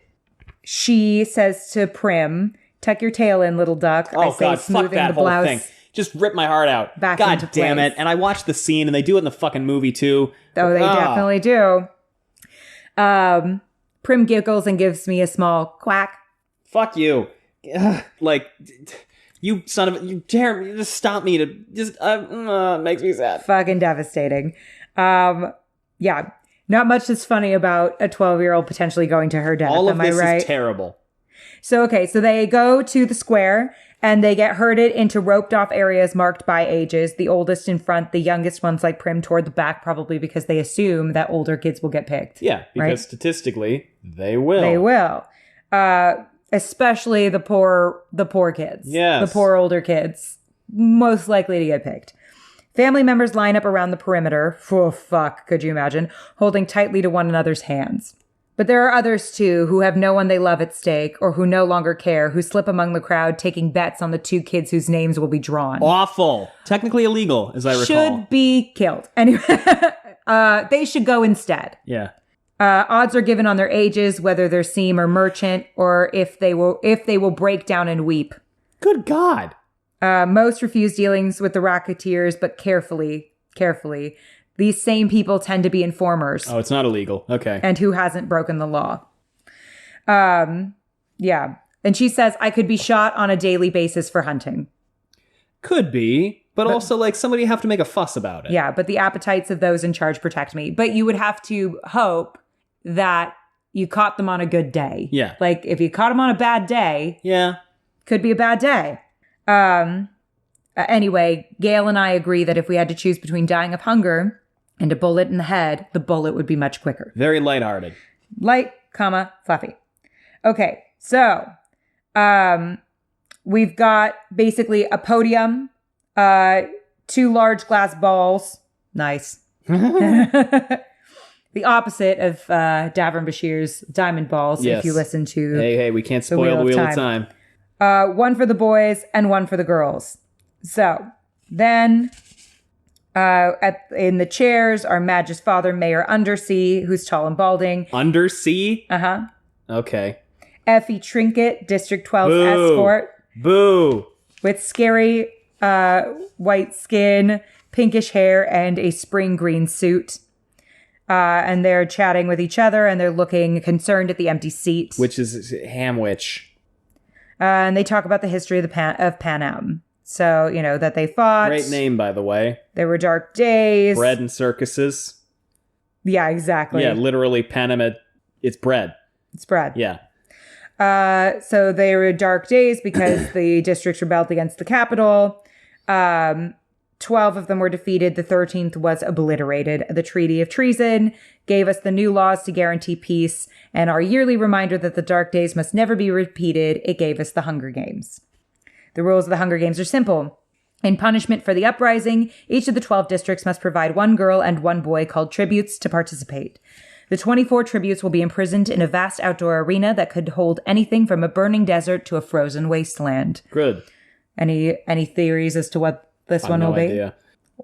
she says to Prim, "Tuck your tail in, little duck." Oh, God, fuck that whole thing. Just rip my heart out. Back God into damn place. it. And I watched the scene, and they do it in the fucking movie, too. Oh, they definitely do. Prim giggles and gives me a small quack. Fuck you. You son of a... You dare me. Just stop me to... Just... makes me sad. Fucking devastating. Yeah. Not much is funny about a 12-year-old potentially going to her death. All of this right? is terrible. So they go to the square and they get herded into roped off areas marked by ages. The oldest in front, the youngest ones like Prim toward the back, probably because they assume that older kids will get picked. Yeah, because statistically, they will. They will. Especially the poor kids. Yes. The poor older kids. Most likely to get picked. Family members line up around the perimeter. Oh, fuck, could you imagine? Holding tightly to one another's hands. But there are others, too, who have no one they love at stake or who no longer care, who slip among the crowd taking bets on the 2 kids whose names will be drawn. Awful. Technically illegal, as I recall. Should be killed. Anyway, they should go instead. Yeah. Odds are given on their ages, whether they're seam or merchant, or if they will break down and weep. Good God. Most refuse dealings with the racketeers, but carefully. These same people tend to be informers. Oh, it's not illegal. Okay. And who hasn't broken the law. Yeah. And she says, I could be shot on a daily basis for hunting. Could be, but also, like, somebody have to make a fuss about it. Yeah, but the appetites of those in charge protect me. But you would have to hope that you caught them on a good day. Yeah. Like, if you caught them on a bad day, yeah, could be a bad day. Anyway, Gail and I agree that if we had to choose between dying of hunger and a bullet in the head, the bullet would be much quicker. Very lighthearted. Light, fluffy. Okay, so we've got basically a podium, 2 large glass balls. Nice. The opposite of Davern Bashir's diamond balls, yes. if you listen to Hey, we can't spoil the Wheel of Time. One for the boys and one for the girls. So then in the chairs are Madge's father, Mayor Undersea, who's tall and balding. Undersea? Uh-huh. Okay. Effie Trinket, District 12's Boo. escort. Boo. With scary white skin, pinkish hair, and a spring green suit. And they're chatting with each other, and they're looking concerned at the empty seat. Which is Hamwich. And they talk about the history of Pan Am. So, that they fought. Great name, by the way. There were dark days. Bread and circuses. Yeah, exactly. Yeah, literally Panama. It's bread. It's bread. Yeah. So they were dark days because the districts rebelled against the capital. 12 of them were defeated. The 13th was obliterated. The Treaty of Treason gave us the new laws to guarantee peace, and our yearly reminder that the dark days must never be repeated. It gave us the Hunger Games. The rules of the Hunger Games are simple. In punishment for the uprising, each of the 12 districts must provide 1 girl and 1 boy called tributes to participate. The 24 tributes will be imprisoned in a vast outdoor arena that could hold anything from a burning desert to a frozen wasteland. Good. Any theories as to what this one will be? Idea.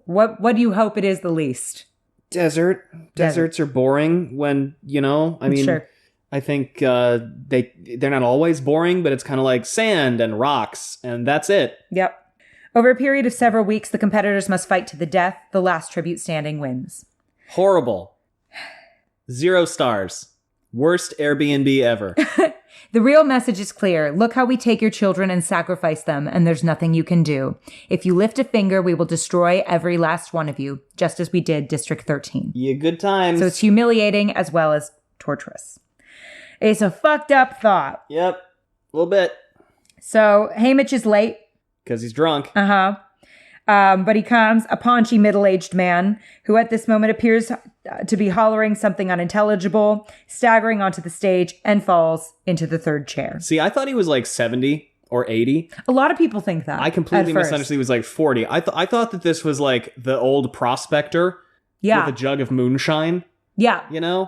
What do you hope it is the least? Desert. Deserts are boring when, I mean, sure. I think they're not always boring, but it's kind of like sand and rocks, and that's it. Yep. Over a period of several weeks, the competitors must fight to the death. The last tribute standing wins. Horrible. 0 stars. Worst Airbnb ever. The real message is clear. Look how we take your children and sacrifice them, and there's nothing you can do. If you lift a finger, we will destroy every last one of you, just as we did District 13. Yeah, good times. So it's humiliating as well as torturous. It's a fucked up thought. Yep, a little bit. So Haymitch is late. Because he's drunk. Uh-huh. But he comes, a paunchy middle-aged man, who at this moment appears to be hollering something unintelligible, staggering onto the stage, and falls into the 3rd chair. See, I thought he was like 70 or 80. A lot of people think that. I completely misunderstood he was like 40. I thought that this was like the old prospector with a jug of moonshine. Yeah.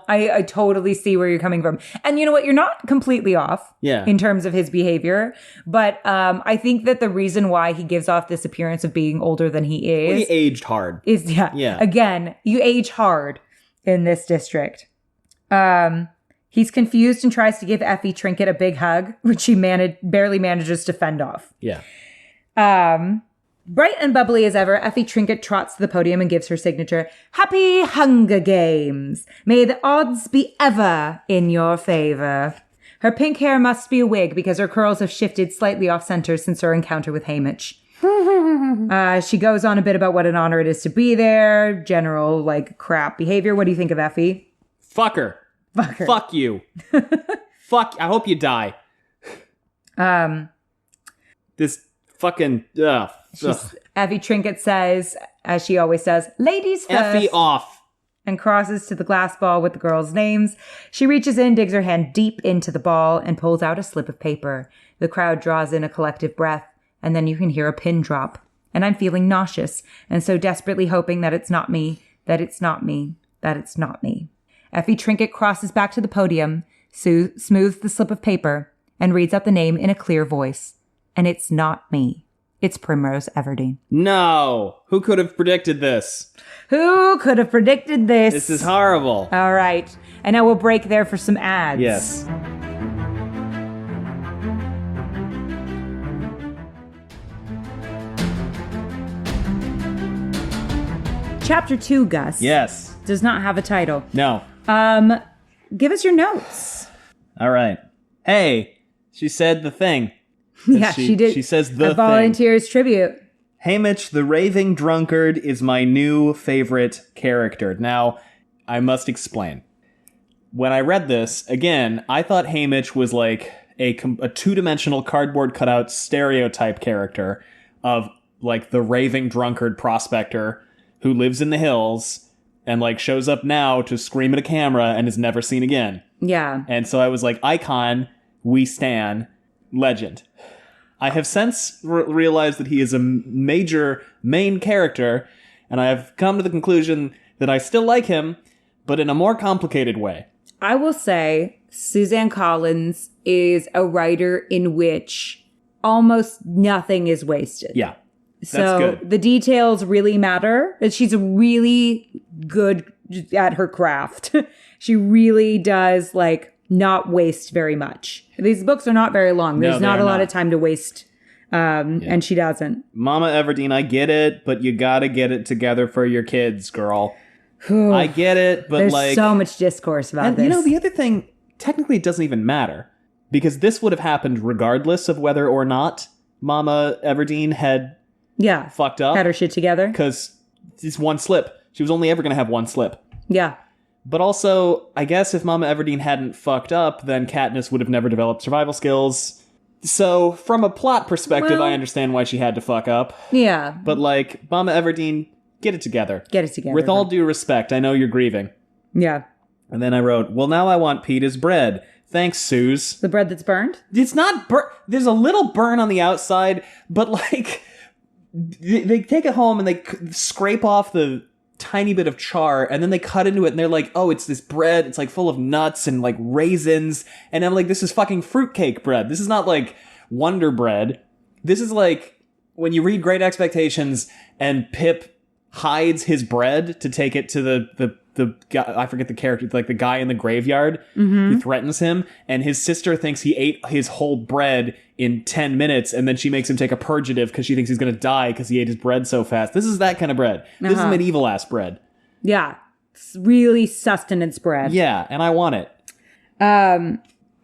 I totally see where you're coming from. And you know what? You're not completely off in terms of his behavior. But I think that the reason why he gives off this appearance of being older than he is... Well, he aged hard. Again, you age hard in this district. He's confused and tries to give Effie Trinket a big hug, which she barely manages to fend off. Yeah. Bright and bubbly as ever, Effie Trinket trots to the podium and gives her signature, Happy Hunger Games! May the odds be ever in your favor. Her pink hair must be a wig because her curls have shifted slightly off-center since her encounter with Haymitch. She goes on a bit about what an honor it is to be there, general, crap behavior. What do you think of Effie? Fuck her. Fuck you. Fuck, I hope you die. This fucking, Effie Trinket says, as she always does, ladies first. Effie off. And crosses to the glass ball with the girls' names. She reaches in, digs her hand deep into the ball, and pulls out a slip of paper. The crowd draws in a collective breath, and then you can hear a pin drop. And I'm feeling nauseous, and so desperately hoping that it's not me, that it's not me, that it's not me. Effie Trinket crosses back to the podium, smooths the slip of paper, and reads out the name in a clear voice. And it's not me. It's Primrose Everdeen. No! Who could have predicted this? Who could have predicted this? This is horrible. All right. And now we'll break there for some ads. Yes. Chapter 2, Gus. Yes. Does not have a title. No. Give us your notes. All right. Hey, she said the thing. Yeah, she did. She says the a volunteer's tribute. Haymitch the Raving Drunkard is my new favorite character. Now, I must explain. When I read this, again, I thought Haymitch was like a two-dimensional cardboard cutout stereotype character of like the raving drunkard prospector who lives in the hills and like shows up now to scream at a camera and is never seen again. Yeah. And so I was like, icon, we stan, legend. I have since realized that he is a major main character, and I have come to the conclusion that I still like him, but in a more complicated way. I will say Suzanne Collins is a writer in which almost nothing is wasted. Yeah. That's so good. The details really matter. She's really good at her craft. She really does like not waste very much. These books are not very long. There's not a lot of time to waste. And she doesn't. Mama Everdeen, I get it, but you gotta get it together for your kids, girl. I get it, but there's so much discourse about this. You know, the other thing, technically it doesn't even matter. Because this would have happened regardless of whether or not Mama Everdeen had fucked up. Had her shit together. Because it's one slip. She was only ever going to have one slip. Yeah. But also, I guess if Mama Everdeen hadn't fucked up, then Katniss would have never developed survival skills. So, from a plot perspective, I understand why she had to fuck up. Yeah. But, like, Mama Everdeen, get it together. Get it together. With all due respect, I know you're grieving. Yeah. And then I wrote, well, now I want Peeta's bread. Thanks, Suze. The bread that's burned? It's not burnt. There's a little burn on the outside, but, like, they take it home and they scrape off the tiny bit of char, and then they cut into it, and they're like, oh, it's this bread, it's like full of nuts and like raisins, and I'm like, this is fucking fruitcake bread. This is not like Wonder Bread. This is like when you read Great Expectations and Pip hides his bread to take it to the guy, I forget the character, like the guy in the graveyard who threatens him, and his sister thinks he ate his whole bread in 10 minutes, and then she makes him take a purgative because she thinks he's going to die because he ate his bread so fast. This is that kind of bread. This is medieval-ass bread. Yeah. It's really sustenance bread. Yeah, and I want it.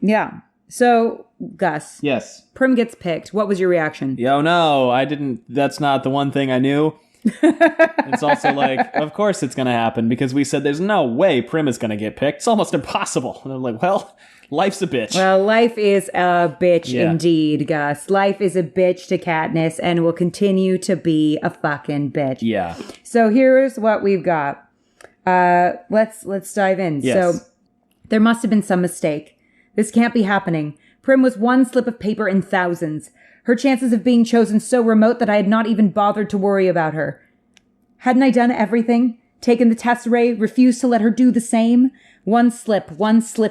Yeah. So, Gus. Yes. Prim gets picked. What was your reaction? Yo, no, I didn't. That's not the one thing I knew. It's also like, of course it's going to happen because we said there's no way Prim is going to get picked. It's almost impossible. And I'm like, well, life's a bitch. Well, life is a bitch indeed, Gus. Life is a bitch to Katniss and will continue to be a fucking bitch. Yeah. So here's what we've got. Let's dive in. Yes. So there must have been some mistake. This can't be happening. Prim was one slip of paper in thousands. Her chances of being chosen so remote that I had not even bothered to worry about her. Hadn't I done everything? Taken the tesserae, refused to let her do the same? One slip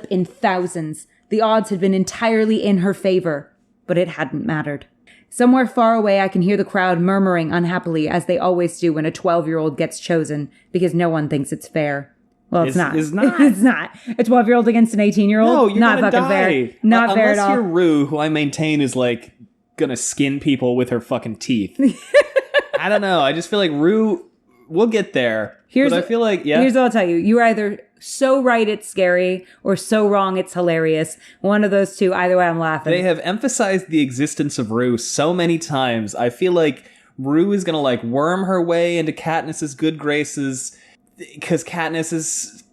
in thousands. The odds had been entirely in her favor, but it hadn't mattered. Somewhere far away, I can hear the crowd murmuring unhappily, as they always do when a 12-year-old gets chosen, because no one thinks it's fair. Well, it's not. It's not. It's not. A 12-year-old against an 18-year-old? No, you're not gonna fucking die. fair. Not fair at all. Unless you're Rue, who I maintain is like gonna skin people with her fucking teeth. I don't know. I just feel like Rue. We'll get there. But I feel like Here's what I'll tell you. You're either so right it's scary or so wrong it's hilarious. One of those two. Either way, I'm laughing. They have emphasized the existence of Rue so many times. I feel like Rue is gonna like worm her way into Katniss's good graces because Katniss is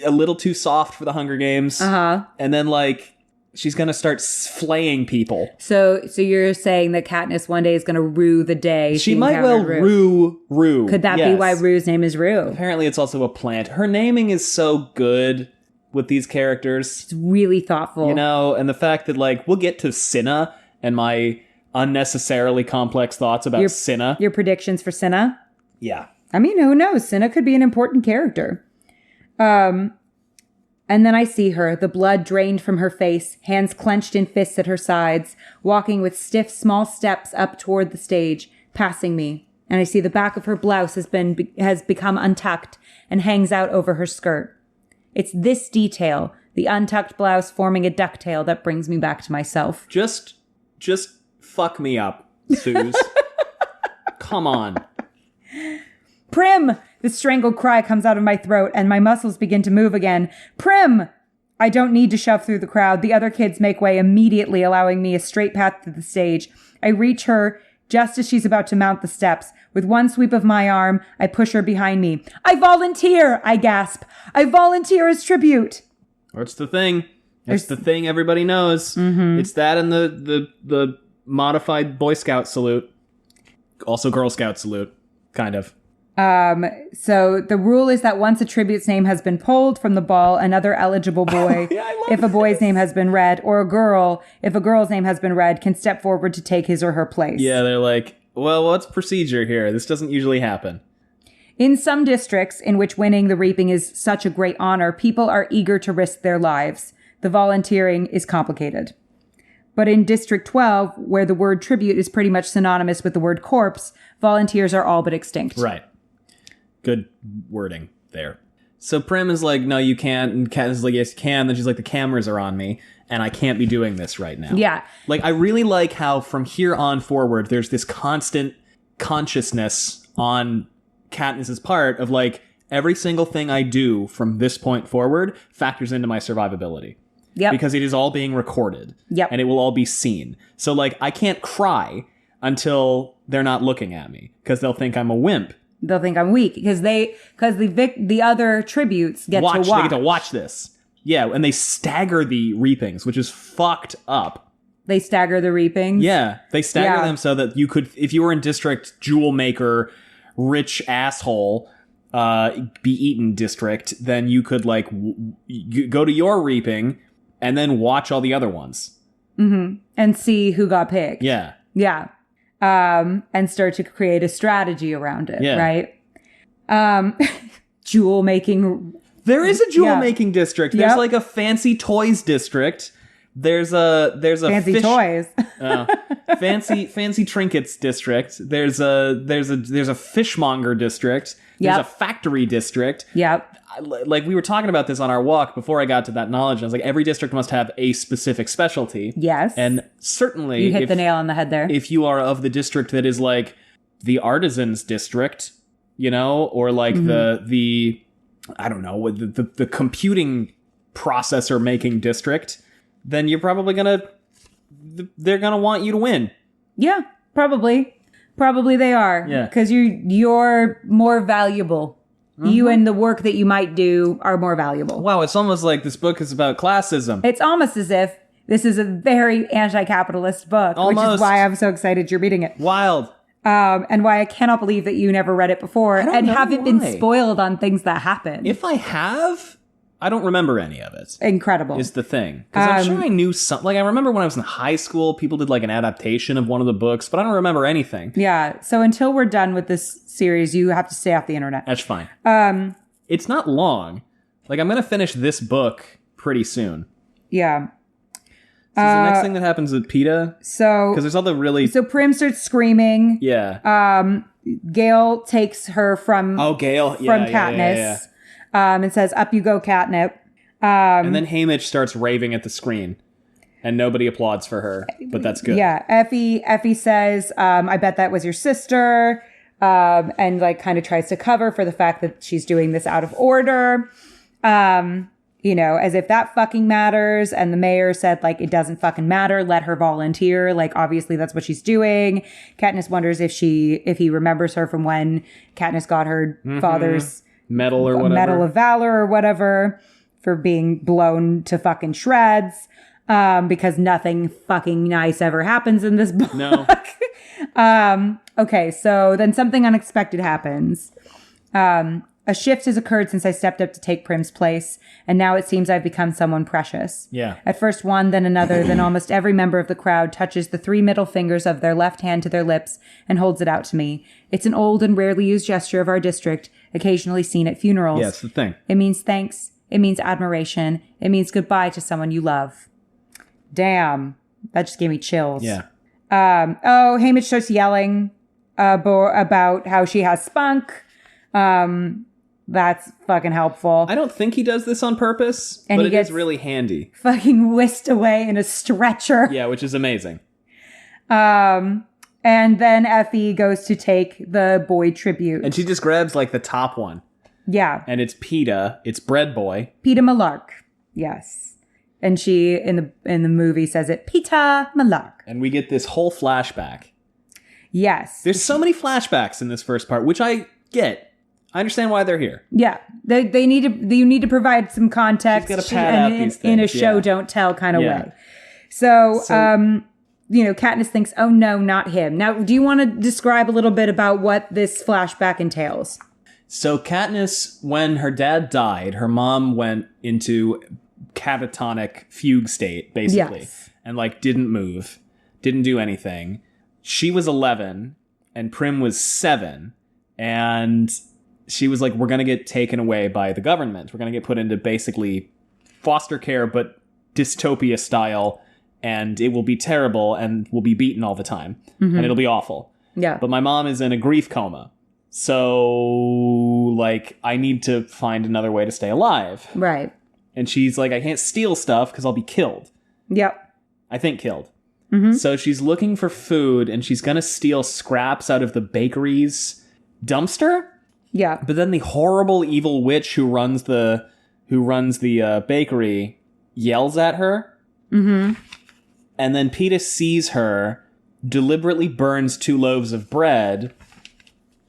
a little too soft for the Hunger Games. And then like she's gonna start flaying people. So you're saying that Katniss one day is gonna rue the day she might well rue. Could that be why Rue's name is Rue? Apparently it's also a plant. Her naming is so good with these characters. It's really thoughtful. You know, and the fact that like we'll get to Cinna and my unnecessarily complex thoughts about Cinna. Your predictions for Cinna? Yeah. I mean, who knows? Cinna could be an important character. And then I see her, the blood drained from her face, hands clenched in fists at her sides, walking with stiff, small steps up toward the stage, passing me. And I see the back of her blouse has become untucked and hangs out over her skirt. It's this detail, the untucked blouse forming a ducktail, that brings me back to myself. Just fuck me up, Suze. Come on. Prim! The strangled cry comes out of my throat and my muscles begin to move again. Prim! I don't need to shove through the crowd. The other kids make way immediately, allowing me a straight path to the stage. I reach her just as she's about to mount the steps. With one sweep of my arm, I push her behind me. I volunteer! I gasp. I volunteer as tribute! That's the thing. That's the thing everybody knows. Mm-hmm. It's that and the modified Boy Scout salute. Also Girl Scout salute. Kind of. So the rule is that once a tribute's name has been pulled from the ball, another eligible boy, if a boy's name has been read, or a girl, if a girl's name has been read, can step forward to take his or her place. Yeah, they're like, well, what's procedure here? This doesn't usually happen. In some districts in which winning the reaping is such a great honor, people are eager to risk their lives. The volunteering is complicated. But in District 12, where the word tribute is pretty much synonymous with the word corpse, volunteers are all but extinct. Right. Good wording there. So Prim is like, no, you can't. And Kat is like, yes, you can. Then she's like, the cameras are on me, and I can't be doing this right now. Yeah. Like, I really like how from here on forward, there's this constant consciousness on Katniss's part of like, every single thing I do from this point forward factors into my survivability. Yep. Because it is all being recorded. Yep. And it will all be seen. So, like, I can't cry until they're not looking at me, because they'll think I'm a wimp. They'll think I'm weak because the other tributes get to watch. They get to watch this. Yeah, and they stagger the reapings, which is fucked up. They stagger the reapings? Yeah, they stagger them so that you could, if you were in district jewel maker, rich asshole, be eaten district, then you could like go to your reaping and then watch all the other ones. Mm-hmm. And see who got picked. Yeah. Yeah. And start to create a strategy around it, right? Jewel making. There is a jewel making district. There's like a fancy toys district. There's a fancy toys. Fancy trinkets district. There's a fishmonger district. There's a factory district. Yep. Like we were talking about this on our walk before I got to that knowledge. I was like, every district must have a specific specialty. Yes. And certainly you hit the nail on the head there. If you are of the district that is like the artisans district, you know, or like the I don't know, the computing processor making district, then you're probably they're gonna want you to win. Yeah, probably they are. Yeah, because you're more valuable. Mm-hmm. You and the work that you might do are more valuable. Wow, it's almost like this book is about classism. It's almost as if this is a very anti-capitalist book, which is why I'm so excited you're reading it. Wild. And why I cannot believe that you never read it before and haven't been spoiled on things that happen. If I have, I don't remember any of it. Incredible. Is the thing. Because I'm sure I knew something. Like, I remember when I was in high school, people did like an adaptation of one of the books, but I don't remember anything. Yeah. So until we're done with this series, you have to stay off the internet. That's fine. It's not long. Like, I'm going to finish this book pretty soon. Yeah. So is the next thing that happens with PETA? So... Because there's all the really... So Prim starts screaming. Yeah. Gail takes her from... Oh, Gail. From Katniss. And says, up you go, Catnip. And then Haymitch starts raving at the screen. And nobody applauds for her. But that's good. Yeah. Effie says, I bet that was your sister. And like kind of tries to cover for the fact that she's doing this out of order. You know, as if that fucking matters. And the mayor said, like, it doesn't fucking matter. Let her volunteer. Like, obviously that's what she's doing. Katniss wonders if he remembers her from when Katniss got her father's medal or whatever. Medal of Valor or whatever for being blown to fucking shreds. Because nothing fucking nice ever happens in this book. No. Okay, so then something unexpected happens. A shift has occurred since I stepped up to take Prim's place, and now it seems I've become someone precious. Yeah. At first one, then another, then almost every member of the crowd touches the 3 middle fingers of their left hand to their lips and holds it out to me. It's an old and rarely used gesture of our district, occasionally seen at funerals. Yeah, it's the thing. It means thanks. It means admiration. It means goodbye to someone you love. Damn. That just gave me chills. Yeah. Haymitch starts yelling about how she has spunk. That's fucking helpful. I don't think he does this on purpose, but it is really handy. Fucking whisked away in a stretcher. Yeah, which is amazing. And then Effie goes to take the boy tribute. And she just grabs like the top one. Yeah. And it's PETA. It's Bread Boy. PETA Malark. Yes. And she, in the movie, says it, PETA Malark. And we get this whole flashback. Yes. There's so many flashbacks in this first part, which I get. I understand why they're here. Yeah. They need to, you need to provide some context. She's got to pad out these things. In a show don't tell kind of way. So, Katniss thinks, oh no, not him. Now, do you want to describe a little bit about what this flashback entails? So Katniss, when her dad died, her mom went into catatonic fugue state, basically. Yes. And didn't move, didn't do anything. She was 11 and Prim was 7. And she was like, we're going to get taken away by the government. We're going to get put into basically foster care, but dystopia style. And it will be terrible and we'll be beaten all the time. Mm-hmm. And it'll be awful. Yeah. But my mom is in a grief coma. So, I need to find another way to stay alive. Right. And she's like, I can't steal stuff because I'll be killed. Yep. I think killed. Mm-hmm. So she's looking for food and she's going to steal scraps out of the bakery's dumpster. Yeah. But then the horrible evil witch who runs the bakery yells at her. Mm-hmm. And then PETA sees her, deliberately burns 2 loaves of bread,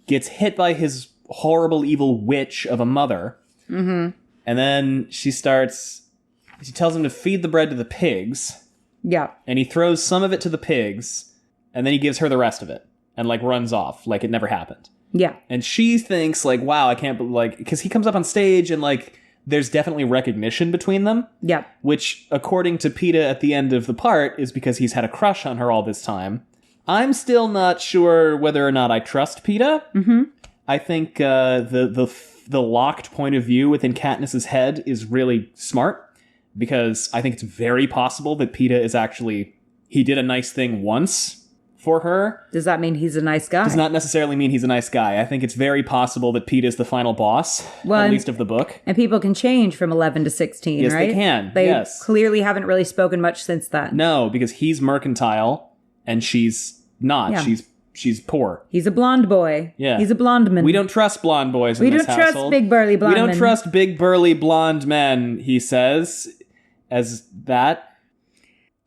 gets hit by his horrible evil witch of a mother. Mm-hmm. And then she tells him to feed the bread to the pigs. Yeah. And he throws some of it to the pigs, and then he gives her the rest of it, and runs off like it never happened. Yeah. And she thinks wow, I can't because he comes up on stage and there's definitely recognition between them. Yeah. Which, according to PETA at the end of the part, is because he's had a crush on her all this time. I'm still not sure whether or not I trust PETA. Mm-hmm. I think the locked point of view within Katniss's head is really smart, because I think it's very possible that PETA is actually, he did a nice thing once for her. Does that mean he's a nice guy? Does not necessarily mean he's a nice guy. I think it's very possible that PETA is the final boss, at least of the book. And people can change from 11 to 16, yes, right? Yes, they can. They clearly haven't really spoken much since then. No, because he's mercantile and she's not. Yeah. She's poor. He's a blonde boy. Yeah. He's a blonde man. We don't trust blonde boys in this household. We don't trust big burly blonde men. We don't trust big burly blonde men, he says, as that.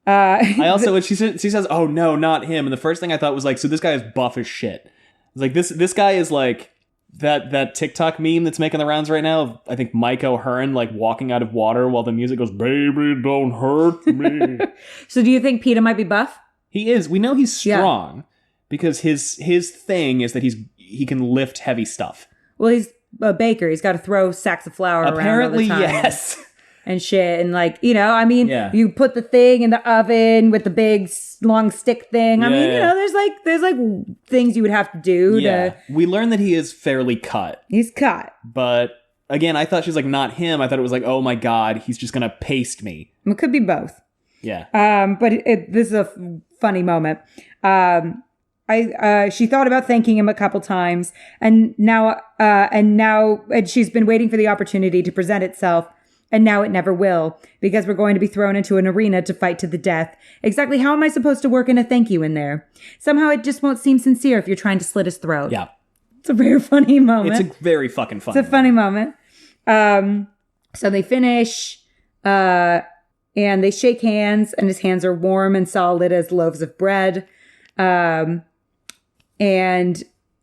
I also, when she says, oh no, not him. And the first thing I thought was so this guy is buff as shit. It's this guy is that TikTok meme that's making the rounds right now of, I think, Mike O'Hearn, walking out of water while the music goes, baby, don't hurt me. So do you think PETA might be buff? He is. We know he's strong because his thing is that he can lift heavy stuff. Well, he's a baker. He's got to throw sacks of flour around all the time. Yes. And shit. And you put the thing in the oven with the big long stick thing. There's things you would have to do. Yeah. We learned that he is fairly cut. He's cut. But again, I thought she was not him. I thought it was oh my God, he's just going to paste me. It could be both. Yeah. But this is a funny moment. She thought about thanking him a couple times, and now she's been waiting for the opportunity to present itself. And now it never will, because we're going to be thrown into an arena to fight to the death. Exactly how am I supposed to work in a thank you in there? Somehow it just won't seem sincere if you're trying to slit his throat. Yeah. It's a very funny moment. It's a very fucking funny It's a funny moment. So they finish, and they shake hands, and his hands are warm and solid as loaves of bread. And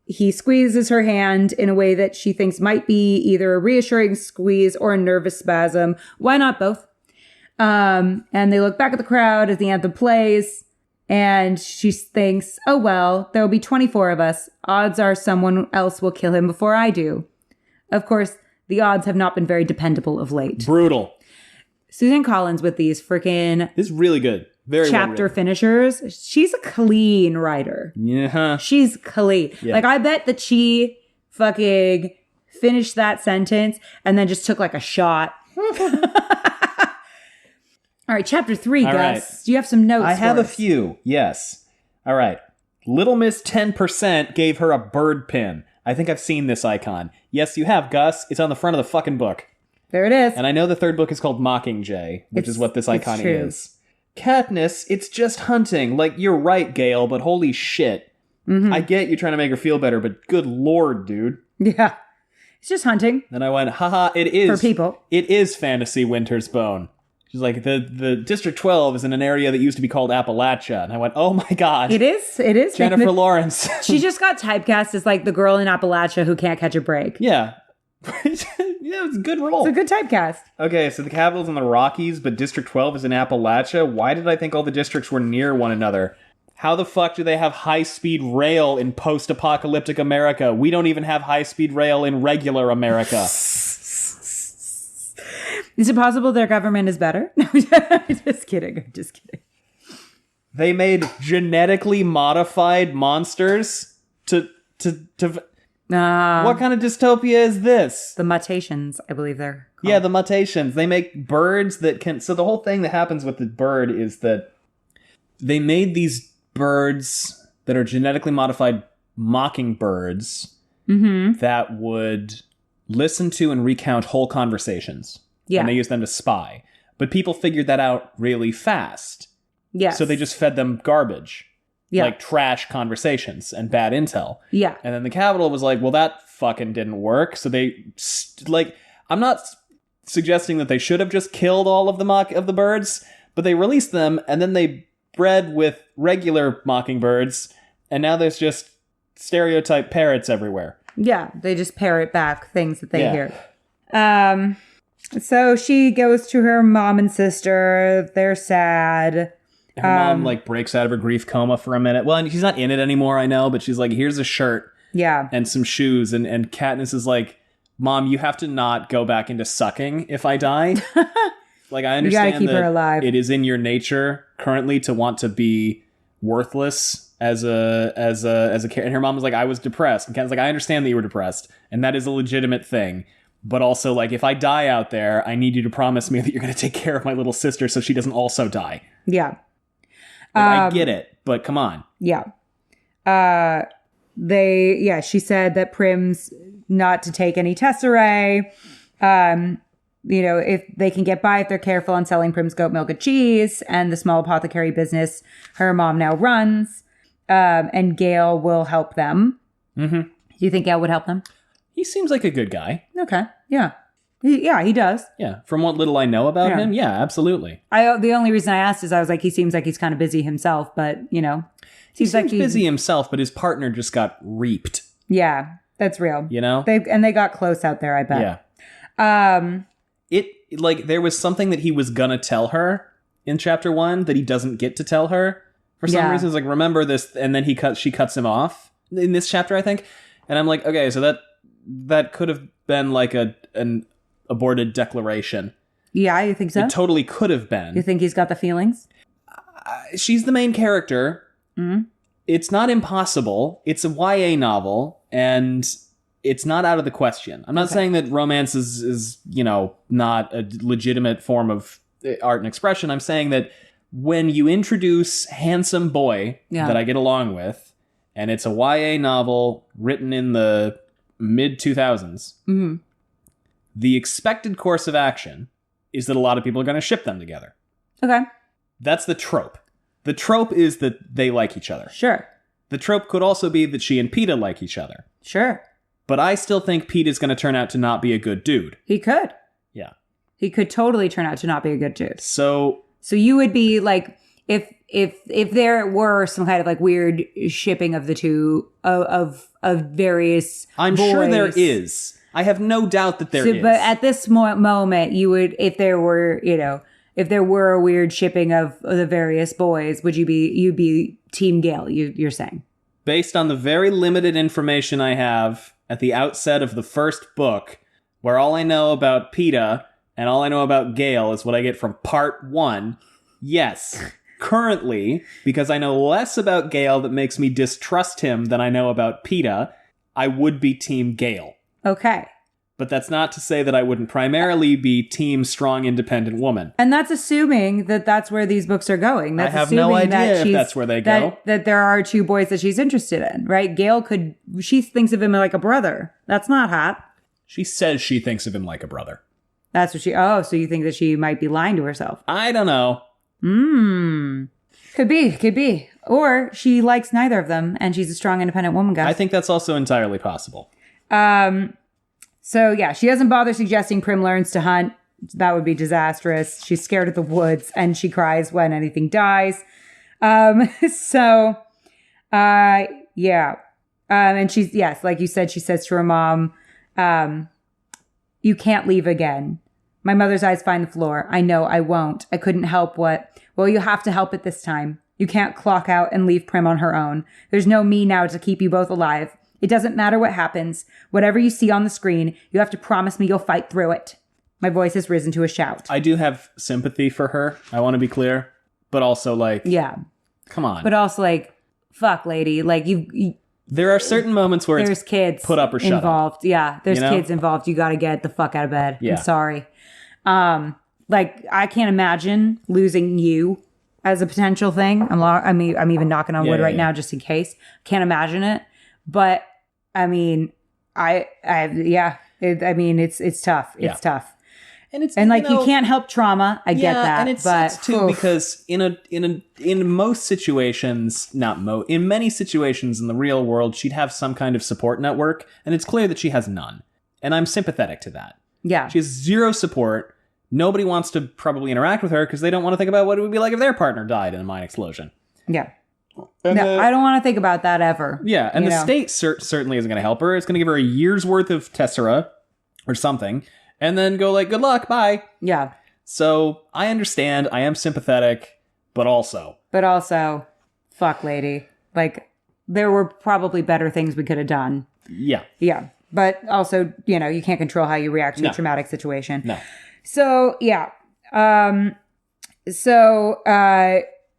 he squeezes her hand in a way that she thinks might be either a reassuring squeeze or a nervous spasm. Why not both? And they look back at the crowd as the anthem plays, and she thinks, oh well, there will be 24 of us. Odds are someone else will kill him before I do. Of course, the odds have not been very dependable of late. Brutal. Susan Collins with these freaking... This is really good. Very chapter finishers. She's a clean writer. Yeah. She's clean. Yeah. I bet that she fucking finished that sentence and then just took a shot All right, chapter 3, All Gus. right. Do you have some notes? I have for a us? few, yes. All right. Little Miss 10% gave her a bird pin. I think I've seen this icon. Yes, you have, Gus. It's on the front of the fucking book. There it is. And I know the third book is called Mockingjay, which is what this icon true. is. Katniss, it's just hunting. Like, you're right, Gale, but holy shit. Mm-hmm. I get you trying to make her feel better, but good lord, dude. Yeah. It's just hunting. Then I went, haha, it is. For people. It is Fantasy Winter's Bone. She's like, the District 12 is in an area that used to be called Appalachia. And I went, oh my god. It is. Jennifer Lawrence. She just got typecast as like the girl in Appalachia who can't catch a break. Yeah. Yeah, it's a good role. It's a good typecast. Okay, so the capital's in the Rockies, but District 12 is in Appalachia. Why did I think all the districts were near one another? How the fuck do they have high-speed rail in post-apocalyptic America? We don't even have high-speed rail in regular America. Is it possible their government is better? No, I'm just kidding. They made genetically modified monsters to what kind of dystopia is this? The mutations, I believe they're called. Yeah, the mutations. They make birds that can... So the whole thing that happens with the bird is that they made these birds that are genetically modified mockingbirds that would listen to and recount whole conversations. Yeah. And they used them to spy. But people figured that out really fast. Yes. So they just fed them garbage. Yeah. Like trash conversations and bad intel. Yeah. And then the Capitol was like, well, that fucking didn't work. So they, I'm not suggesting that they should have just killed all of the birds, but they released them and then they bred with regular mockingbirds. And now there's just stereotype parrots everywhere. Yeah. They just parrot back things that they hear. So she goes to her mom and sister. They're sad. Her mom, breaks out of her grief coma for a minute. Well, and she's not in it anymore, I know, but she's like, here's a shirt. Yeah. And some shoes. And Katniss is like, Mom, you have to not go back into sucking if I die. I understand you gotta keep that her alive. It is in your nature currently to want to be worthless as a character. And her mom was like, I was depressed. And Katniss like, I understand that you were depressed. And that is a legitimate thing. But also, if I die out there, I need you to promise me that you're going to take care of my little sister so she doesn't also die. Yeah. I get it, but come on. Yeah. She said that Prim's not to take any tesserae. If they can get by if they're careful on selling Prim's goat milk and cheese and the small apothecary business her mom now runs. And Gale will help them. Mm-hmm. Do you think Gale would help them? He seems like a good guy. Okay. Yeah. He does. Yeah. From what little I know about him, yeah, absolutely. The only reason I asked is I was like, he seems like he's kind of busy himself, but, He seems like busy himself, but his partner just got reaped. Yeah, that's real. They got close out there, I bet. Yeah. There was something that he was gonna tell her in chapter 1 that he doesn't get to tell her. For some reason, it's like, remember this, and then she cuts him off in this chapter, I think. And I'm like, okay, so that could have been like an aborted declaration. Yeah, you think so? It totally could have been. You think he's got the feelings? She's the main character. Mm-hmm. It's not impossible. It's a YA novel, and it's not out of the question. I'm not saying that romance is not a legitimate form of art and expression. I'm saying that when you introduce handsome boy that I get along with, and it's a YA novel written in the mid-2000s, mm-hmm. the expected course of action is that a lot of people are going to ship them together. Okay. That's the trope. The trope is that they like each other. Sure. The trope could also be that she and Peeta like each other. Sure. But I still think Pete is going to turn out to not be a good dude. He could. Yeah. He could totally turn out to not be a good dude. So you would be like, if there were some kind of weird shipping of the two of various I'm boys, sure there is. I have no doubt that there is. But at this moment, you would, if there were a weird shipping of the various boys, you'd be Team Gale, you're saying? Based on the very limited information I have at the outset of the first book, where all I know about Peeta and all I know about Gale is what I get from part 1, yes, currently, because I know less about Gale that makes me distrust him than I know about Peeta, I would be Team Gale. Okay. But that's not to say that I wouldn't primarily be team strong, independent woman. And that's assuming that that's where these books are going. That's I have no idea if that's where they go. That there are 2 boys that she's interested in, right? Gail she thinks of him like a brother. That's not hot. She says she thinks of him like a brother. That's what so you think that she might be lying to herself? I don't know. Could be. Or she likes neither of them and she's a strong, independent woman, guys. I think that's also entirely possible. So yeah, she doesn't bother suggesting Prim learns to hunt. That would be disastrous. She's scared of the woods and she cries when anything dies. And she's, yes, like you said, she says to her mom, you can't leave again. My mother's eyes find the floor. I know I won't. I couldn't help well, you have to help it this time. You can't clock out and leave Prim on her own. There's no me now to keep you both alive. It doesn't matter what happens. Whatever you see on the screen, you have to promise me you'll fight through it. My voice has risen to a shout. I do have sympathy for her. I want to be clear. But also, like... Yeah. Come on. But also, like, fuck, lady. Like, you there are certain moments where there's kids put up or shut involved. up. Yeah, there's kids involved. You got to get the fuck out of bed. Yeah. I'm sorry. Like, I can't imagine losing you as a potential thing. I'm even knocking on wood right now just in case. Can't imagine it. But I mean, it's tough. It's tough. And like, you can't help trauma. I get that. And it sucks too, because in most situations, in many situations in the real world, she'd have some kind of support network, and it's clear that she has none. And I'm sympathetic to that. Yeah. She has zero support. Nobody wants to probably interact with her because they don't want to think about what it would be like if their partner died in a mine explosion. Yeah. I don't want to think about that ever. Yeah, and the state certainly isn't going to help her. It's going to give her a year's worth of tessera or something, and then go like, good luck, bye. Yeah. So I understand. I am sympathetic, but also, fuck, lady. Like, there were probably better things we could have done. Yeah. Yeah. But also, you can't control how you react to a traumatic situation. No. So, yeah.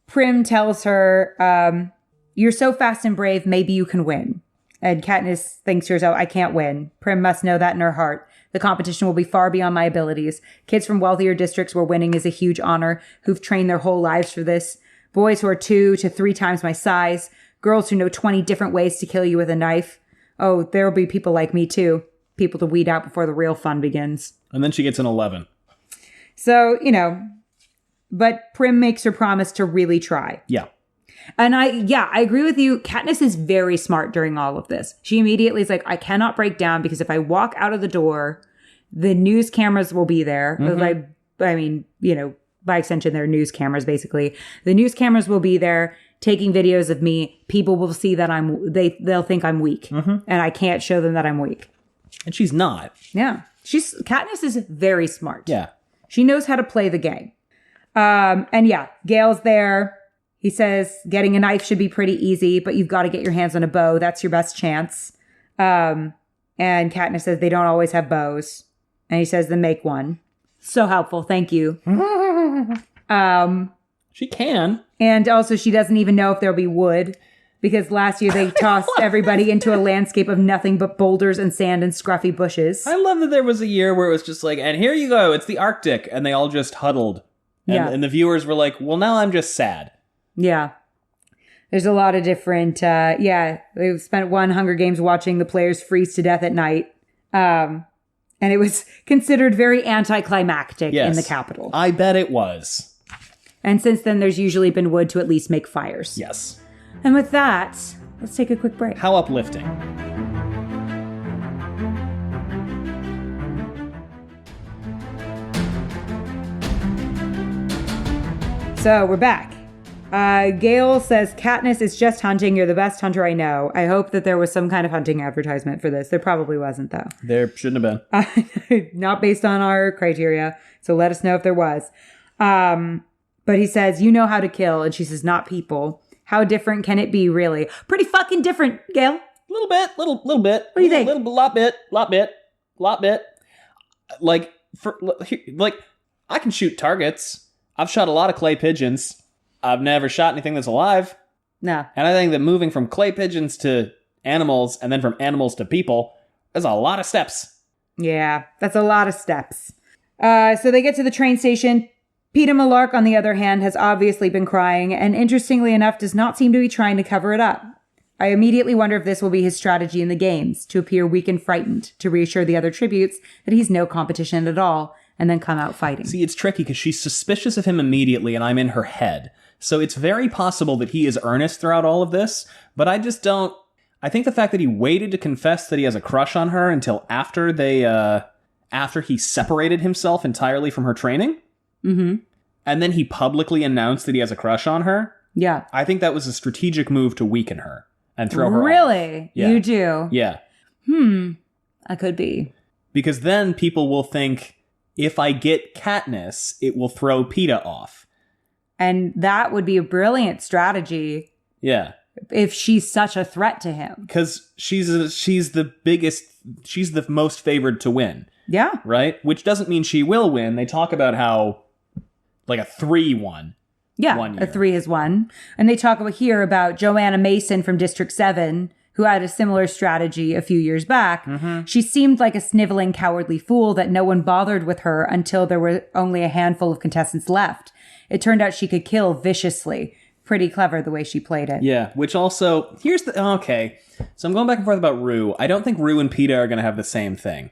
Prim tells her, you're so fast and brave, maybe you can win. And Katniss thinks to herself, I can't win. Prim must know that in her heart. The competition will be far beyond my abilities. Kids from wealthier districts where winning is a huge honor, who've trained their whole lives for this. Boys who are 2 to 3 times my size. Girls who know 20 different ways to kill you with a knife. Oh, there will be people like me too. People to weed out before the real fun begins. And then she gets an 11. So, but Prim makes her promise to really try. Yeah. And I agree with you. Katniss is very smart during all of this. She immediately is like, I cannot break down because if I walk out of the door, the news cameras will be there. Mm-hmm. By extension, they're news cameras, basically. The news cameras will be there taking videos of me. People will see that they'll think I'm weak. Mm-hmm. And I can't show them that I'm weak. And she's not. Yeah. Katniss is very smart. Yeah. She knows how to play the game. Gale's there. He says getting a knife should be pretty easy, but you've got to get your hands on a bow. That's your best chance. And Katniss says they don't always have bows. And he says, then make one. So helpful. Thank you. She can. And also she doesn't even know if there'll be wood because last year they tossed everybody into a landscape of nothing but boulders and sand and scruffy bushes. I love that there was a year where it was just like, and here you go. It's the Arctic. And they all just huddled. And the viewers were like, well, now I'm just sad. Yeah. There's a lot of different, they've spent one Hunger Games watching the players freeze to death at night. And it was considered very anticlimactic in the capital. I bet it was. And since then, there's usually been wood to at least make fires. Yes. And with that, let's take a quick break. How uplifting. So we're back. Gale says, Katniss is just hunting. You're the best hunter I know. I hope that there was some kind of hunting advertisement for this. There probably wasn't, though. There shouldn't have been. Not based on our criteria. So let us know if there was. But he says, you know how to kill. And she says, not people. How different can it be, really? Pretty fucking different, Gale. Little bit. What do you think? Lot bit. Like, I can shoot targets. I've shot a lot of clay pigeons. I've never shot anything that's alive. No. And I think that moving from clay pigeons to animals and then from animals to people is a lot of steps. Yeah, that's a lot of steps. So they get to the train station. Peeta Mellark, on the other hand, has obviously been crying, and interestingly enough, does not seem to be trying to cover it up. I immediately wonder if this will be his strategy in the games, to appear weak and frightened, to reassure the other tributes that he's no competition at all, and then come out fighting. See, it's tricky because she's suspicious of him immediately, and I'm in her head. So it's very possible that he is earnest throughout all of this, but I just don't... I think the fact that he waited to confess that he has a crush on her until after after he separated himself entirely from her training, and then he publicly announced that he has a crush on her, yeah, I think that was a strategic move to weaken her and throw her off. Really? Yeah. You do? Yeah. I could be. Because then people will think, if I get Katniss, it will throw Peeta off. And that would be a brilliant strategy. Yeah. If she's such a threat to him. Because she's the most favored to win. Yeah. Right? Which doesn't mean she will win. They talk about how, like, a 3 won. Yeah, a 3 is 1. And they talk about Joanna Mason from District 7, who had a similar strategy a few years back. She seemed like a sniveling, cowardly fool that no one bothered with her until there were only a handful of contestants left. It turned out she could kill viciously. Pretty clever the way she played it. Yeah, which also, okay. So I'm going back and forth about Rue. I don't think Rue and Peeta are going to have the same thing.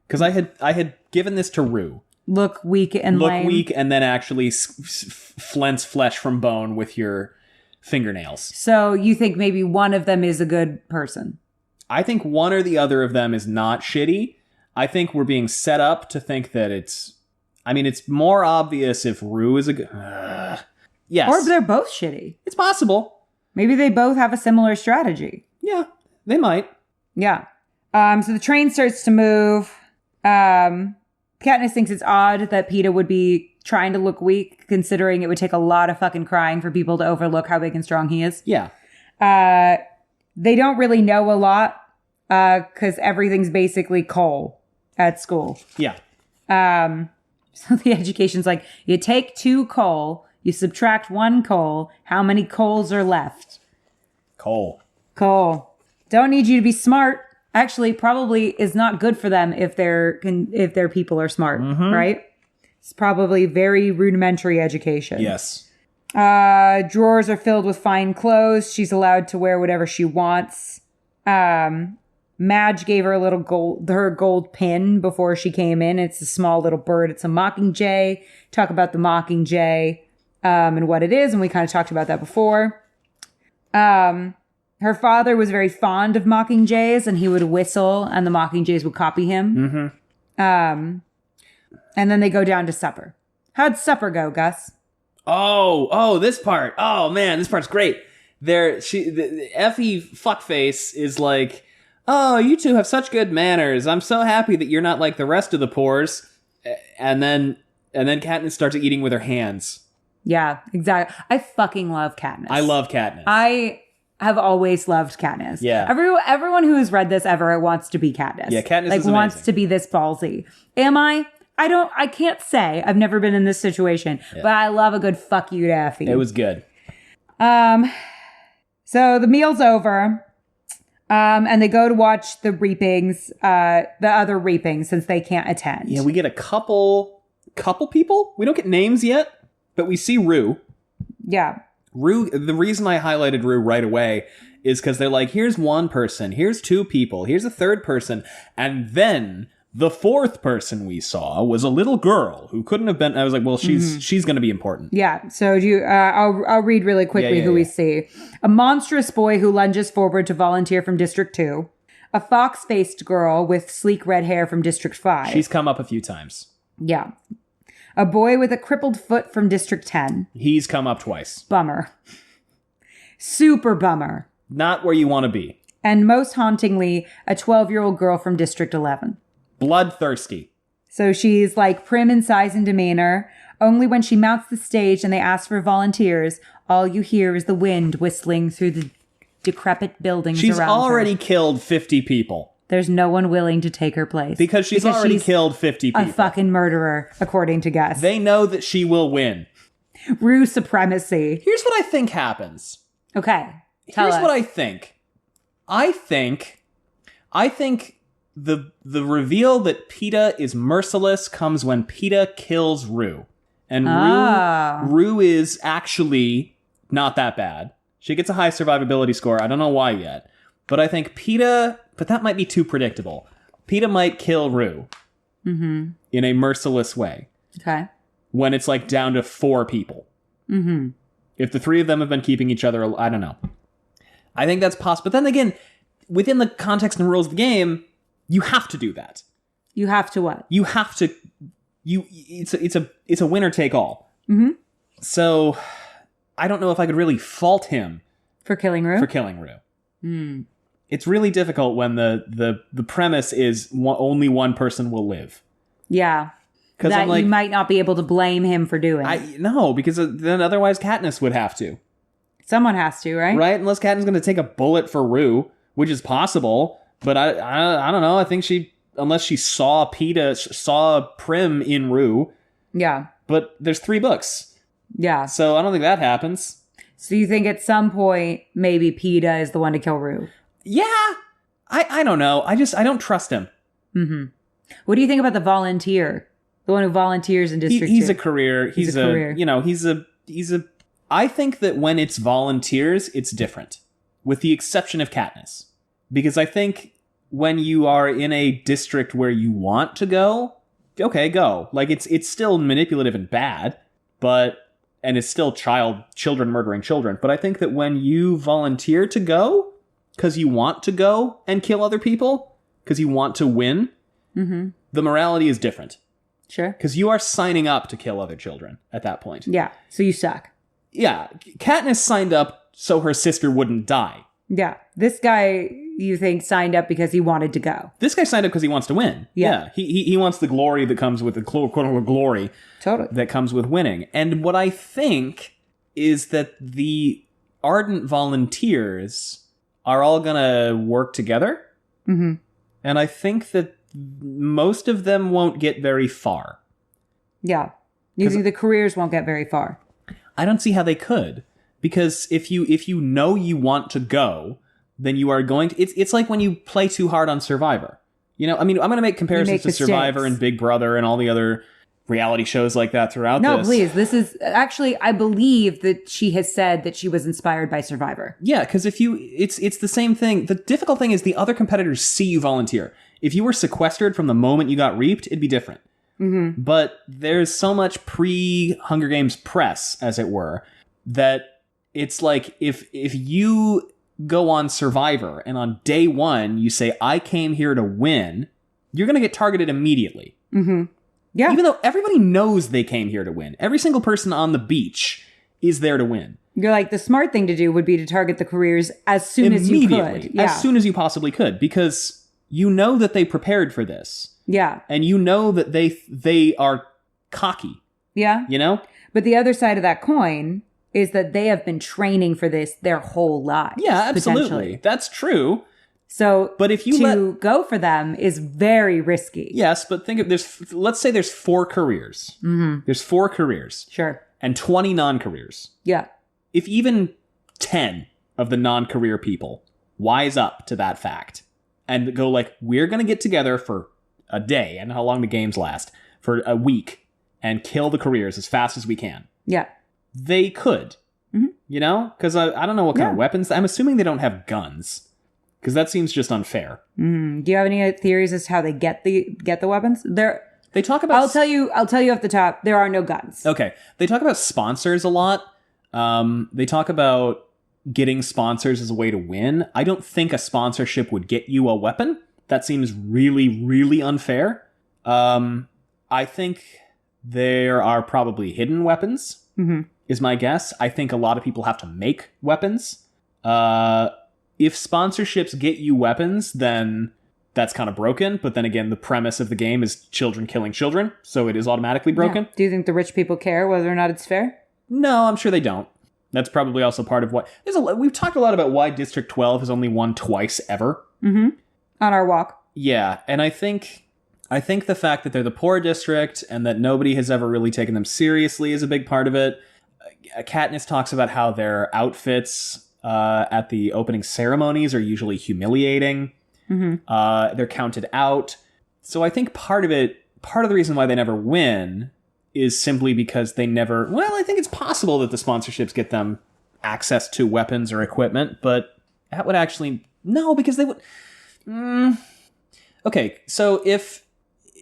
Because I had given this to Rue. Look weak and lame. Look weak and then actually flinch flesh from bone with your fingernails. So you think maybe one of them is a good person? I think one or the other of them is not shitty. I think we're being set up to think that it's more obvious if Rue is a good... yes. Or they're both shitty. It's possible. Maybe they both have a similar strategy. Yeah, they might. Yeah. So the train starts to move. Katniss thinks it's odd that Peeta would be trying to look weak, considering it would take a lot of fucking crying for people to overlook how big and strong he is. Yeah. They don't really know a lot, because everything's basically coal at school. Yeah. So the education's like, you take 2 coal, you subtract 1 coal, how many coals are left? Coal. Don't need you to be smart. Actually, probably is not good for them if their people are smart, right? It's probably very rudimentary education. Yes. Drawers are filled with fine clothes. She's allowed to wear whatever she wants. Madge gave her her gold pin before she came in. It's a small little bird. It's a mockingjay. Talk about the mockingjay and what it is, and we kind of talked about that before. Her father was very fond of mockingjays, and he would whistle, and the mockingjays would copy him. And then they go down to supper. How'd supper go, Gus? Oh, this part. Oh man, this part's great. The Effie fuckface is like, oh, you two have such good manners. I'm so happy that you're not like the rest of the pores. And then Katniss starts eating with her hands. Yeah, exactly. I fucking love Katniss. I love Katniss. I have always loved Katniss. Yeah. Everyone who has read this ever wants to be Katniss. Yeah, Katniss is amazing. Wants to be this ballsy. Am I? I can't say. I've never been in this situation, but I love a good fuck you to Effie. It was good. So the meal's over. And they go to watch the reapings, the other reapings, since they can't attend. Yeah, we get a couple people. We don't get names yet, but we see Rue. Yeah. Rue, the reason I highlighted Rue right away is because they're like, here's 1 person, here's 2 people, here's a 3rd person, and then the 4th person we saw was a little girl who couldn't have been. I was like, well, she's going to be important. Yeah. So do you? I'll read really quickly who we see. A monstrous boy who lunges forward to volunteer from District 2. A fox-faced girl with sleek red hair from District 5. She's come up a few times. Yeah. A boy with a crippled foot from District 10. He's come up twice. Bummer. Super bummer. Not where you want to be. And most hauntingly, a 12-year-old girl from District 11. Bloodthirsty. So she's like prim in size and demeanor. Only when she mounts the stage and they ask for volunteers, all you hear is the wind whistling through the decrepit buildings around her. She's already killed 50 people. There's no one willing to take her place. Because she's already killed 50 people. A fucking murderer, according to Gus. They know that she will win. Rue supremacy. Here's what I think happens. Okay. Here's what I think. I think the reveal that PETA is merciless comes when PETA kills Rue. And Rue is actually not that bad. She gets a high survivability score. I don't know why yet. But I think PETA... But that might be too predictable. PETA might kill Rue. In a merciless way. Okay. When it's like down to 4 people. If the 3 of them have been keeping each other... I don't know. I think that's possible. But then again, within the context and rules of the game, you have to do that. You have to what? You have to... It's a winner take all. So I don't know if I could really fault him for killing Rue. It's really difficult when the premise is only one person will live. Yeah, that you might not be able to blame him for doing. No, because then otherwise Katniss would have to. Someone has to, right? Right, unless Katniss is going to take a bullet for Rue, which is possible. But I don't know. I think unless she saw Prim in Rue. Yeah. But there's 3 books. Yeah. So I don't think that happens. So you think at some point maybe PETA is the one to kill Rue? Yeah. I don't know. I don't trust him. What do you think about the volunteer? The one who volunteers in District 2? He's a career. He's a career. You know, he's a I think that when it's volunteers, it's different. With the exception of Katniss. Because I think when you are in a district where you want to go, okay, go. Like, it's still manipulative and bad, and it's still children murdering children. But I think that when you volunteer to go, because you want to go and kill other people, because you want to win, the morality is different. Sure. Because you are signing up to kill other children at that point. Yeah, so you suck. Yeah, Katniss signed up so her sister wouldn't die. Yeah, this guy, you think, signed up because he wanted to go. This guy signed up because he wants to win. Yeah. He wants the glory that comes with the quote-unquote glory that comes with winning. And what I think is that the ardent volunteers are all going to work together. And I think that most of them won't get very far. Yeah. You think the careers won't get very far? I don't see how they could. Because if you know you want to go, then you are going to... It's like when you play too hard on Survivor. You know, I mean, I'm going to make comparisons to Survivor and Big Brother and all the other reality shows like that throughout this. No, please. This is... Actually, I believe that she has said that she was inspired by Survivor. Yeah, because it's the same thing. The difficult thing is the other competitors see you volunteer. If you were sequestered from the moment you got reaped, it'd be different. But there's so much pre-Hunger Games press, as it were, that it's like if you go on Survivor and on day 1 you say, I came here to win, you're going to get targeted immediately. Yeah. Even though everybody knows they came here to win. Every single person on the beach is there to win. You're like, the smart thing to do would be to target the careers as soon as you could. Yeah. As soon as you possibly could. Because you know that they prepared for this. Yeah. And you know that they are cocky. Yeah. You know? But the other side of that coin is that they have been training for this their whole lives. Yeah, absolutely. That's true. So but if you go for them is very risky. Yes, but think of let's say there's 4 careers. There's 4 careers. Sure. And 20 non-careers. Yeah. If even 10 of the non-career people wise up to that fact and go like, we're going to get together for a day, and how long the games last, for a week, and kill the careers as fast as we can. Yeah. They could. You know? Because I don't know what kind of weapons. I'm assuming they don't have guns. Because that seems just unfair. Do you have any theories as to how they get the weapons? They talk about... I'll tell you off the top, there are no guns. Okay. They talk about sponsors a lot. They talk about getting sponsors as a way to win. I don't think a sponsorship would get you a weapon. That seems really, really unfair. I think there are probably hidden weapons, is my guess. I think a lot of people have to make weapons. If sponsorships get you weapons, then that's kind of broken. But then again, the premise of the game is children killing children, so it is automatically broken. Yeah. Do you think the rich people care whether or not it's fair? No, I'm sure they don't. That's probably also part of what... We've talked a lot about why District 12 has only won twice ever. On our walk. Yeah, and I think the fact that they're the poor district and that nobody has ever really taken them seriously is a big part of it. Katniss talks about how their outfits at the opening ceremonies are usually humiliating. They're counted out. So I think part of the reason why they never win is simply because they never... Well, I think it's possible that the sponsorships get them access to weapons or equipment, but that would actually... No, because they would... Okay, so if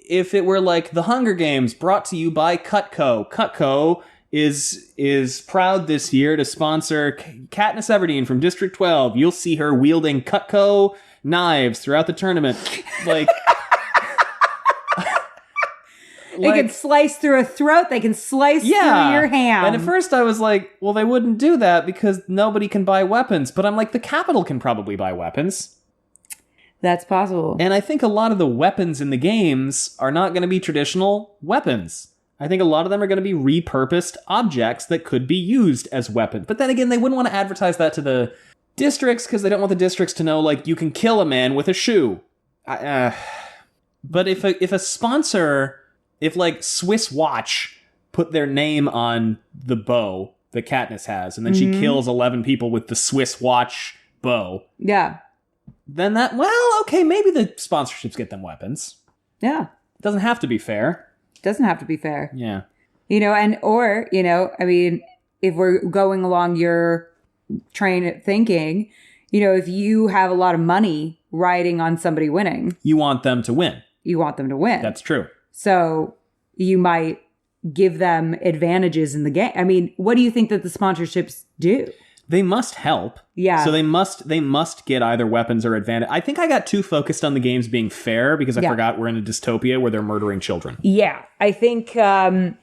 it were like the Hunger Games brought to you by Cutco is proud this year to sponsor Katniss Everdeen from District 12. You'll see her wielding Cutco knives throughout the tournament. Like... They can slice through a throat. They can slice through your ham. And at first I was like, well, they wouldn't do that because nobody can buy weapons. But I'm like, the Capitol can probably buy weapons. That's possible. And I think a lot of the weapons in the games are not going to be traditional weapons. I think a lot of them are going to be repurposed objects that could be used as weapons. But then again, they wouldn't want to advertise that to the districts because they don't want the districts to know, like, you can kill a man with a shoe. But if a sponsor... If, like, Swiss Watch put their name on the bow that Katniss has, and then she kills 11 people with the Swiss Watch bow. Yeah. Then that, well, okay, maybe the sponsorships get them weapons. Yeah. It doesn't have to be fair. Doesn't have to be fair. Yeah. I mean, if we're going along your train of thinking, if you have a lot of money riding on somebody winning. You want them to win. You want them to win. That's true. So you might give them advantages in the game. I mean, what do you think that the sponsorships do? They must help. Yeah. So they must get either weapons or advantage. I think I got too focused on the games being fair because I forgot we're in a dystopia where they're murdering children. Yeah. I think that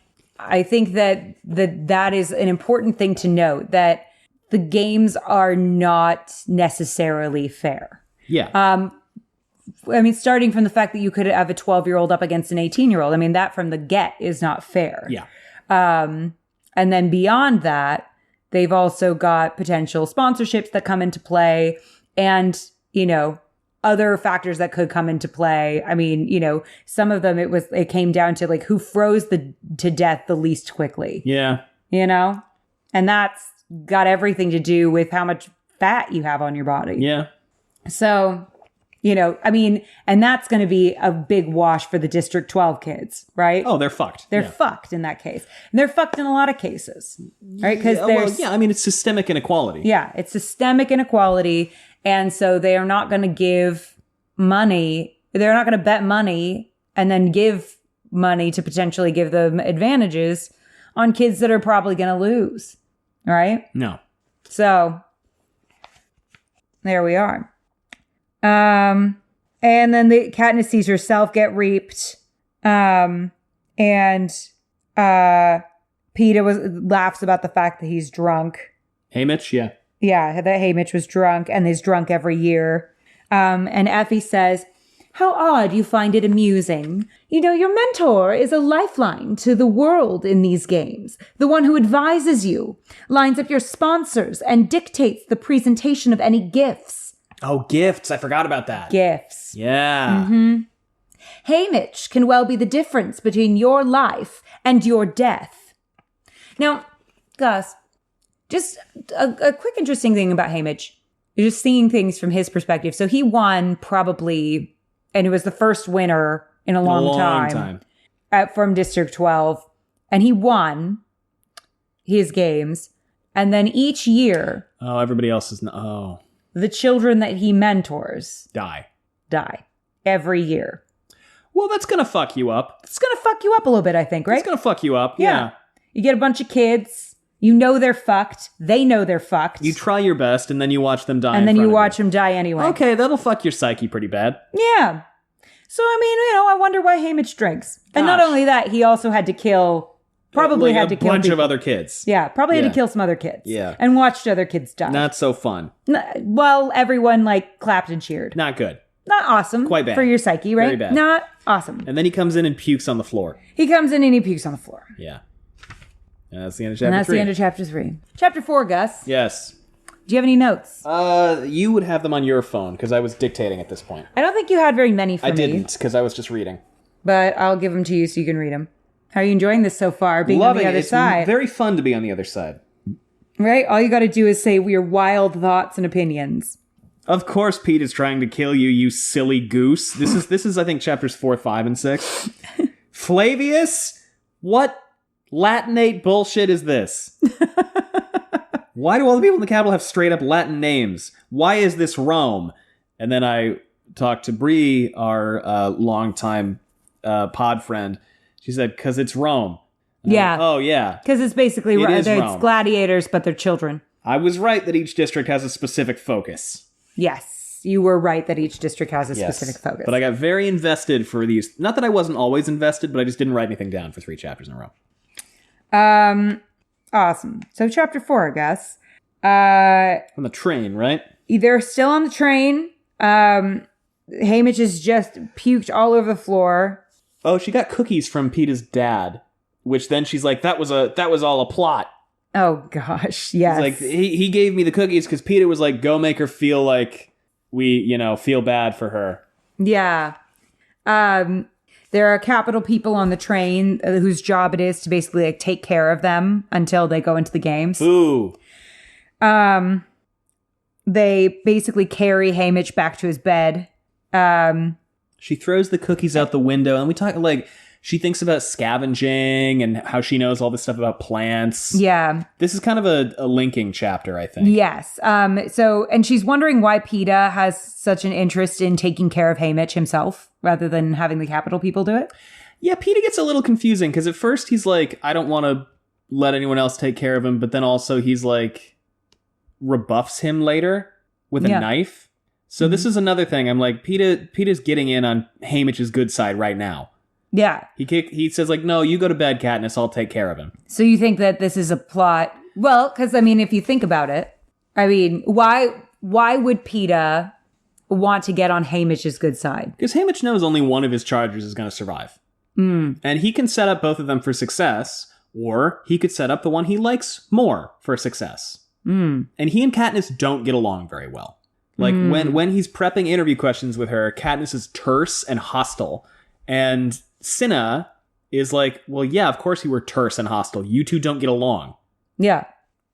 is an important thing to note, that the games are not necessarily fair. Yeah. I mean, starting from the fact that you could have a 12-year-old up against an 18-year-old. I mean, that from the get is not fair. Yeah. And then beyond that, they've also got potential sponsorships that come into play and, other factors that could come into play. I mean, some of them, it came down to like who froze to death the least quickly. Yeah. And that's got everything to do with how much fat you have on your body. Yeah. So... and that's going to be a big wash for the District 12 kids, right? Oh, they're fucked. They're fucked in that case. And they're fucked in a lot of cases, right? Because it's systemic inequality. Yeah, it's systemic inequality. And so they are not going to give money. They're not going to bet money and then give money to potentially give them advantages on kids that are probably going to lose, right? No. So there we are. And then the Katniss sees herself get reaped. And Peeta laughs about the fact that he's drunk. Haymitch, yeah. Yeah, that Haymitch was drunk and is drunk every year. And Effie says, "How odd you find it amusing. Your mentor is a lifeline to the world in these games. The one who advises you, lines up your sponsors, and dictates the presentation of any gifts." Oh, gifts. I forgot about that. Gifts. Yeah. Mm-hmm. Haymitch can well be the difference between your life and your death. Now, Gus, just a quick interesting thing about Haymitch. You're just seeing things from his perspective. So he won probably, and it was the first winner in a long time. From District 12. And he won his games. And then each year... Oh, everybody else is... Oh... The children that he mentors die every year. Well, that's going to fuck you up. It's going to fuck you up a little bit, I think, right? It's going to fuck you up. Yeah. You get a bunch of kids. They're fucked. They know they're fucked. You try your best, and then you watch them die. And then you watch them die anyway. Okay, that'll fuck your psyche pretty bad. Yeah. So, I mean, I wonder why Haymitch drinks. Gosh. And not only that, he also had to kill... Probably had to kill a bunch of other kids. Yeah, probably had to kill some other kids. Yeah. And watched other kids die. Not so fun. Well, everyone, clapped and cheered. Not good. Not awesome. Quite bad. For your psyche, right? Very bad. Not awesome. And then he comes in and pukes on the floor. He comes in and he pukes on the floor. Yeah. And that's the end of chapter 3. The end of chapter 3. Chapter 4, Gus. Yes. Do you have any notes? You would have them on your phone, because I was dictating at this point. I don't think you had very many for me. I didn't, because I was just reading. But I'll give them to you so you can read them. How are you enjoying this so far, being on the other side? It's very fun to be on the other side. Right? All you got to do is say your wild thoughts and opinions. Of course Pete is trying to kill you, you silly goose. This is I think chapters 4, 5, and 6. Flavius? What Latinate bullshit is this? Why do all the people in the capital have straight up Latin names? Why is this Rome? And then I talked to Bree, our longtime pod friend. She said, because it's Rome. Yeah. Oh, yeah. Because it's basically It is it's Rome. gladiators, but they're children. I was right that each district has a specific focus. Yes. You were right that each district has a specific focus. But I got very invested for these. Not that I wasn't always invested, but I just didn't write anything down for 3 chapters in a row. Awesome. So chapter 4, I guess. On the train, right? They're still on the train. Hamish is just puked all over the floor. Oh, she got cookies from Peeta's dad, which then she's like, that was all a plot. Oh gosh, yes. Like he gave me the cookies because Peeta was like, go make her feel like we, feel bad for her. Yeah. There are capital people on the train whose job it is to basically like take care of them until they go into the games. Ooh. They basically carry Hamish back to his bed. She throws the cookies out the window, and we talk like she thinks about scavenging and how she knows all this stuff about plants. Yeah. This is kind of a linking chapter, I think. Yes. And she's wondering why Peeta has such an interest in taking care of Hamish himself rather than having the capital people do it. Yeah, Peeta gets a little confusing because at first he's like, I don't want to let anyone else take care of him, but then also he's like rebuffs him later with a knife. So this is another thing. I'm like, Peeta's getting in on Hamish's good side right now. Yeah. He says like, no, you go to bed, Katniss, I'll take care of him. So you think that this is a plot? Well, because I mean, if you think about it, I mean, why would Peeta want to get on Hamish's good side? Because Hamish knows only one of his chargers is going to survive. And he can set up both of them for success, or he could set up the one he likes more for success. And he and Katniss don't get along very well. Like when he's prepping interview questions with her, Katniss is terse and hostile. And Cinna is like, well, yeah, of course you were terse and hostile. You two don't get along. Yeah.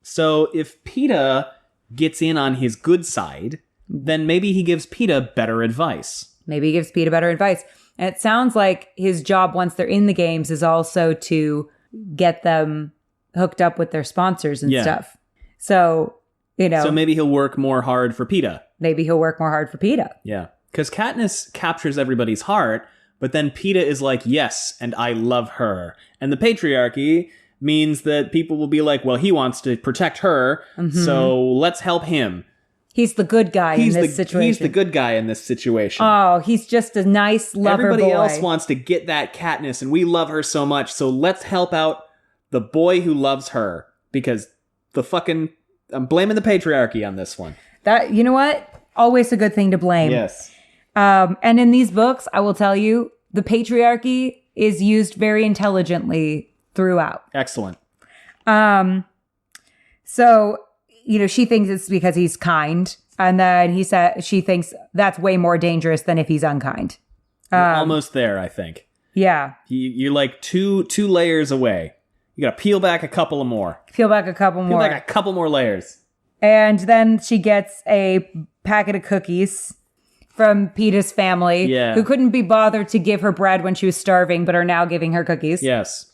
So if Peeta gets in on his good side, then maybe he gives Peeta better advice. Maybe he gives Peeta better advice. And it sounds like his job once they're in the games is also to get them hooked up with their sponsors and stuff. So, So maybe he'll work more hard for Peeta. Maybe he'll work more hard for Peeta. Yeah. Because Katniss captures everybody's heart, but then Peeta is like, yes, and I love her. And the patriarchy means that people will be like, well, he wants to protect her, so let's help him. He's the good guy in this situation. He's the good guy in this situation. Oh, he's just a nice lover Everybody boy. else wants to get that Katniss, and we love her so much, so let's help out the boy who loves her. Because I'm blaming the patriarchy on this one. That, you know what? Always a good thing to blame. Yes. And in these books, I will tell you, the patriarchy is used very intelligently throughout. Excellent. So, she thinks it's because he's kind. And then she thinks that's way more dangerous than if he's unkind. We're almost there, I think. Yeah. You're like two layers away. You gotta peel back a couple of more. Peel back a couple more. Peel back a couple more layers. And then she gets a packet of cookies from Peeta's family, who couldn't be bothered to give her bread when she was starving, but are now giving her cookies. Yes.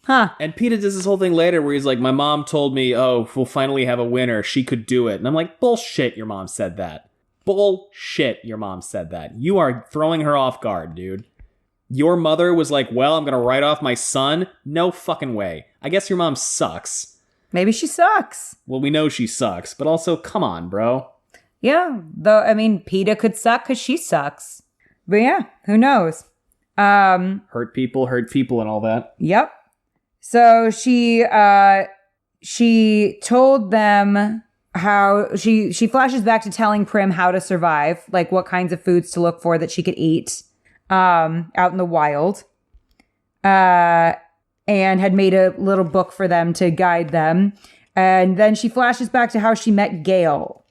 Huh. And Peeta does this whole thing later where he's like, my mom told me, oh, we'll finally have a winner. She could do it. And I'm like, bullshit, your mom said that. Bullshit, your mom said that. You are throwing her off guard, dude. Your mother was like, well, I'm going to write off my son? No fucking way. I guess your mom sucks. Maybe she sucks. Well, we know she sucks, but also, come on, bro. Yeah, though, I mean, Peeta could suck because she sucks. But yeah, who knows? Hurt people and all that. Yep. So she told them how she flashes back to telling Prim how to survive, like what kinds of foods to look for that she could eat out in the wild. And had made a little book for them to guide them. And then she flashes back to how she met Gale.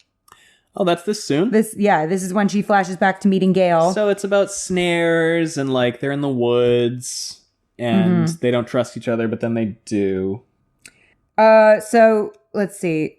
Oh, that's this soon? This is when she flashes back to meeting Gale. So it's about snares and like they're in the woods and they don't trust each other, but then they do. So let's see.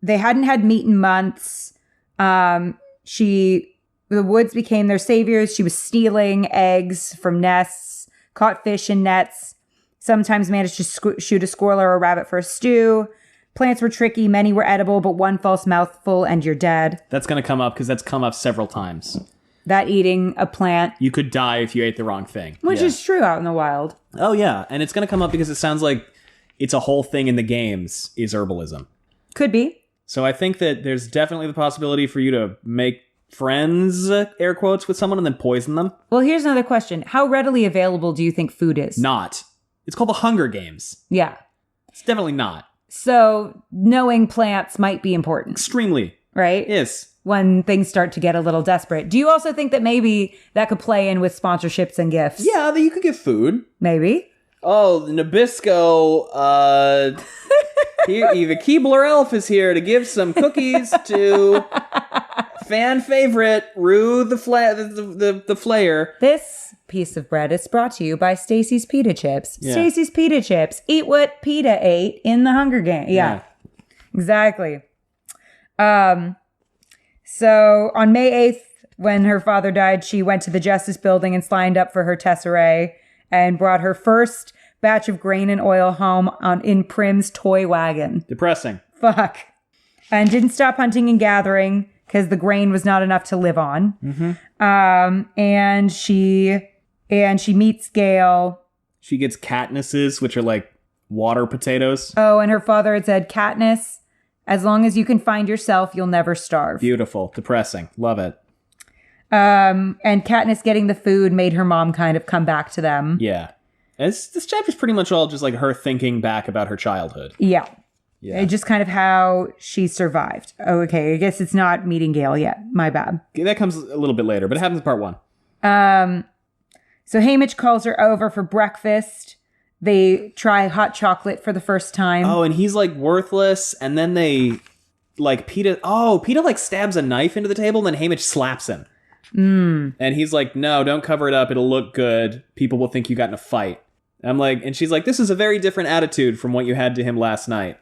They hadn't had meat in months. The woods became their saviors. She was stealing eggs from nests, caught fish in nets, sometimes managed to shoot a squirrel or a rabbit for a stew. Plants were tricky. Many were edible, but one false mouthful and you're dead. That's going to come up because that's come up several times. That eating a plant. You could die if you ate the wrong thing. Which is true out in the wild. Oh, yeah. And it's going to come up because it sounds like it's a whole thing in the games is herbalism. Could be. So I think that there's definitely the possibility for you to make friends, air quotes, with someone and then poison them. Well, here's another question. How readily available do you think food is? Not. It's called the Hunger Games. Yeah. It's definitely not. So knowing plants might be important. Extremely. Right? Yes. When things start to get a little desperate. Do you also think that maybe that could play in with sponsorships and gifts? Yeah, that you could get food. Maybe. Oh, Nabisco, the Keebler Elf is here to give some cookies to fan favorite Rue the Flayer. This piece of bread is brought to you by Stacy's Pita Chips. Yeah. Stacy's Pita Chips. Eat what PETA ate in the Hunger Games. Yeah. Exactly. So on May 8th, when her father died, she went to the Justice Building and signed up for her tesserae and brought her first batch of grain and oil home in Prim's toy wagon. Depressing. Fuck. And didn't stop hunting and gathering because the grain was not enough to live on. Mm-hmm. And she meets Gail. She gets Katnisses, which are like water potatoes. Oh, and her father had said, Katniss, as long as you can find yourself, you'll never starve. Beautiful. Depressing. Love it. And Katniss getting the food made her mom kind of come back to them. Yeah. This chapter's pretty much all just like her thinking back about her childhood. Yeah. Just kind of how she survived. Oh, okay. I guess it's not meeting Gail yet. My bad. That comes a little bit later, but it happens in part 1. So Haymitch calls her over for breakfast. They try hot chocolate for the first time. Oh, and he's like worthless. And then they like PETA like stabs a knife into the table and then Haymitch slaps him. And he's like, no, don't cover it up. It'll look good. People will think you got in a fight. And she's like, this is a very different attitude from what you had to him last night.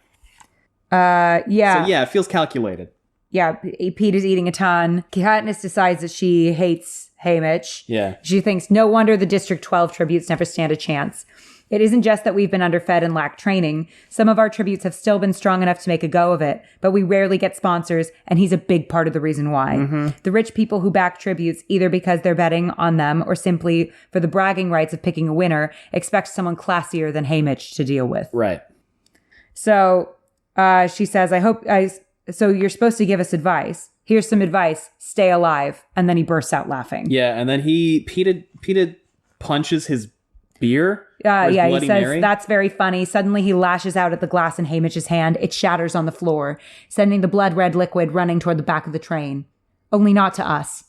Yeah. So yeah, it feels calculated. Yeah, Peeta's eating a ton. Katniss decides that she hates Haymitch. Yeah. She thinks, no wonder the District 12 tributes never stand a chance. It isn't just that we've been underfed and lack training. Some of our tributes have still been strong enough to make a go of it, but we rarely get sponsors, and he's a big part of the reason why. Mm-hmm. The rich people who back tributes, either because they're betting on them or simply for the bragging rights of picking a winner, expect someone classier than Haymitch to deal with. Right. So she says, so you're supposed to give us advice. Here's some advice. Stay alive. And then he bursts out laughing. Yeah, and then PETA punches his beer. Yeah, he Bloody says, Mary. That's very funny. Suddenly he lashes out at the glass in Haymitch's hand. It shatters on the floor, sending the blood-red liquid running toward the back of the train. Only not to us.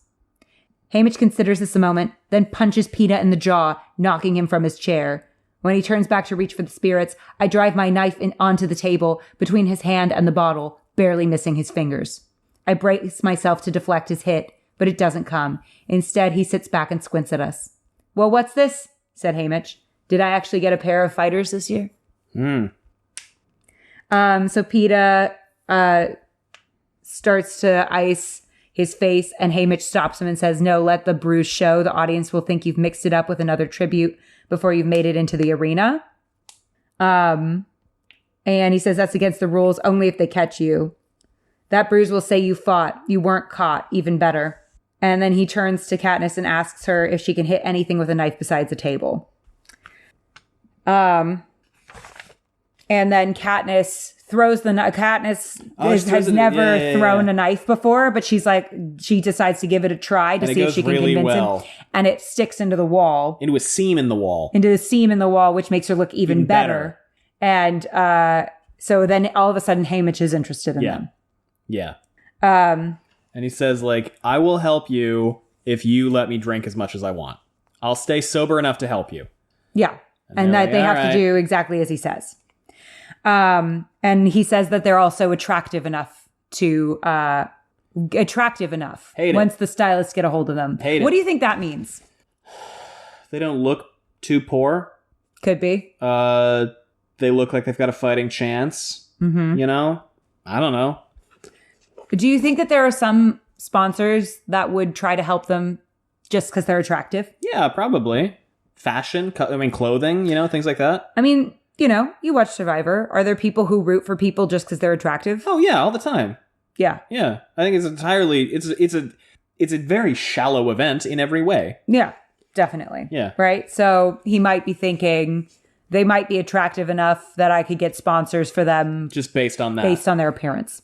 Haymitch considers this a moment, then punches PETA in the jaw, knocking him from his chair. When he turns back to reach for the spirits, I drive my knife onto the table between his hand and the bottle, barely missing his fingers. I brace myself to deflect his hit, but it doesn't come. Instead, he sits back and squints at us. Well, what's this? Said Haymitch. Did I actually get a pair of fighters this year? So PETA starts to ice his face, and Haymitch stops him and says, no, let the bruise show. The audience will think you've mixed it up with another tribute before you've made it into the arena. And he says that's against the rules, only if they catch you. That bruise will say you fought. You weren't caught. Even better. And then he turns to Katniss and asks her if she can hit anything with a knife besides a table. And then Katniss throws the knife. Katniss has never thrown a knife before, but she decides to give it a try to see if she can convince him. And it sticks into the wall. Into a seam in the wall. Into the seam in the wall, which makes her look even better. And so then all of a sudden Haymitch is interested in them. Yeah. And he says, like, I will help you if you let me drink as much as I want. I'll stay sober enough to help you. Yeah. And that they have to do exactly as he says. And he says that they're also attractive enough once the stylists get a hold of them. What do you think that means? They don't look too poor. Could be. They look like they've got a fighting chance. Mm-hmm. You know? I don't know. Do you think that there are some sponsors that would try to help them just because they're attractive? Yeah, probably. Fashion, clothing, things like that. I mean, you watch Survivor. Are there people who root for people just because they're attractive? Oh, yeah, all the time. Yeah. Yeah. I think it's entirely, it's a very shallow event in every way. Yeah, definitely. Yeah. Right? So he might be thinking they might be attractive enough that I could get sponsors for them. Just based on that. Based on their appearance.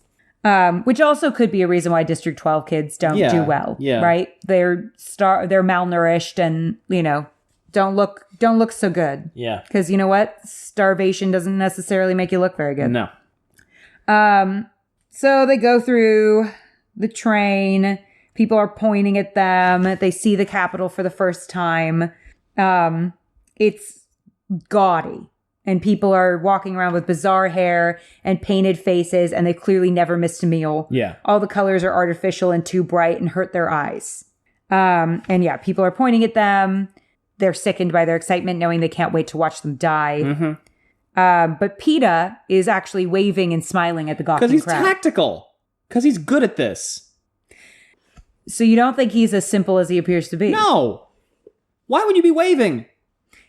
Which also could be a reason why District 12 kids don't do well. Yeah. Right? They're malnourished and, don't look so good. Yeah. Because you know what? Starvation doesn't necessarily make you look very good. No. So they go through the train. People are pointing at them. They see the Capitol for the first time. It's gaudy. And people are walking around with bizarre hair and painted faces, and they clearly never missed a meal. Yeah. All the colors are artificial and too bright and hurt their eyes. And yeah, people are pointing at them. They're sickened by their excitement, knowing they can't wait to watch them die. Mm-hmm. But PETA is actually waving and smiling at the gawking crowd. Because he's tactical. Because he's good at this. So you don't think he's as simple as he appears to be? No. Why would you be waving?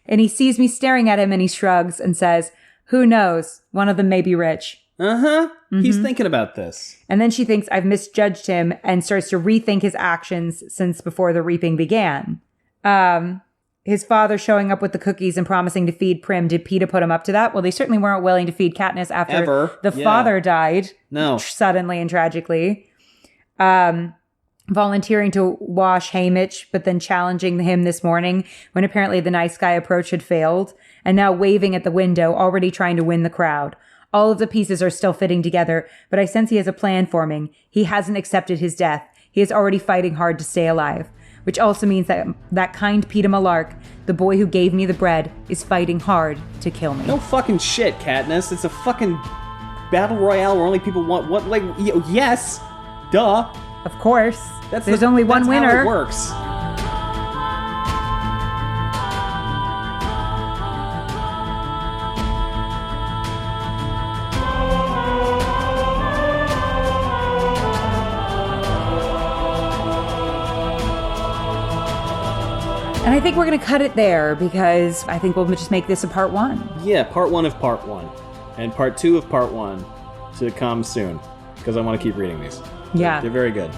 And he sees me staring at him and he shrugs and says, who knows? One of them may be rich. Uh-huh. Mm-hmm. He's thinking about this. And then she thinks I've misjudged him and starts to rethink his actions since before the reaping began. His father showing up with the cookies and promising to feed Prim. Did PETA put him up to that? Well, they certainly weren't willing to feed Katniss after the father died. No. Suddenly and tragically. Volunteering to wash Haymitch, but then challenging him this morning when apparently the nice guy approach had failed, and now waving at the window, already trying to win the crowd. All of the pieces are still fitting together, but I sense he has a plan forming. He hasn't accepted his death. He is already fighting hard to stay alive, which also means that kind PETA Malark, the boy who gave me the bread, is fighting hard to kill me. No fucking shit, Katniss. It's a fucking battle royale where only people want yes, duh. Of course. There's only one winner. That's how it works. And I think we're going to cut it there because I think we'll just make this a part 1. Yeah, part 1 of part 1. And part 2 of part 1 to come soon. Because I want to keep reading these. Yeah. They're very good.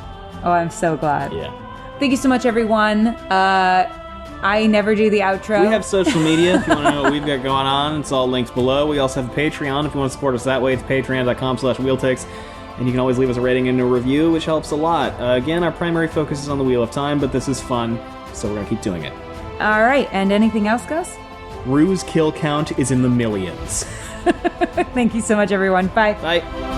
Oh, I'm so glad. Yeah. Thank you so much, everyone. I never do the outro. We have social media if you want to know what we've got going on. It's all linked below. We also have a Patreon if you want to support us that way. It's patreon.com/wheeltakes. And you can always leave us a rating and a review, which helps a lot. Again, our primary focus is on the Wheel of Time, but this is fun, so we're going to keep doing it. All right. And anything else, Gus? Rue's kill count is in the millions. Thank you so much, everyone. Bye. Bye.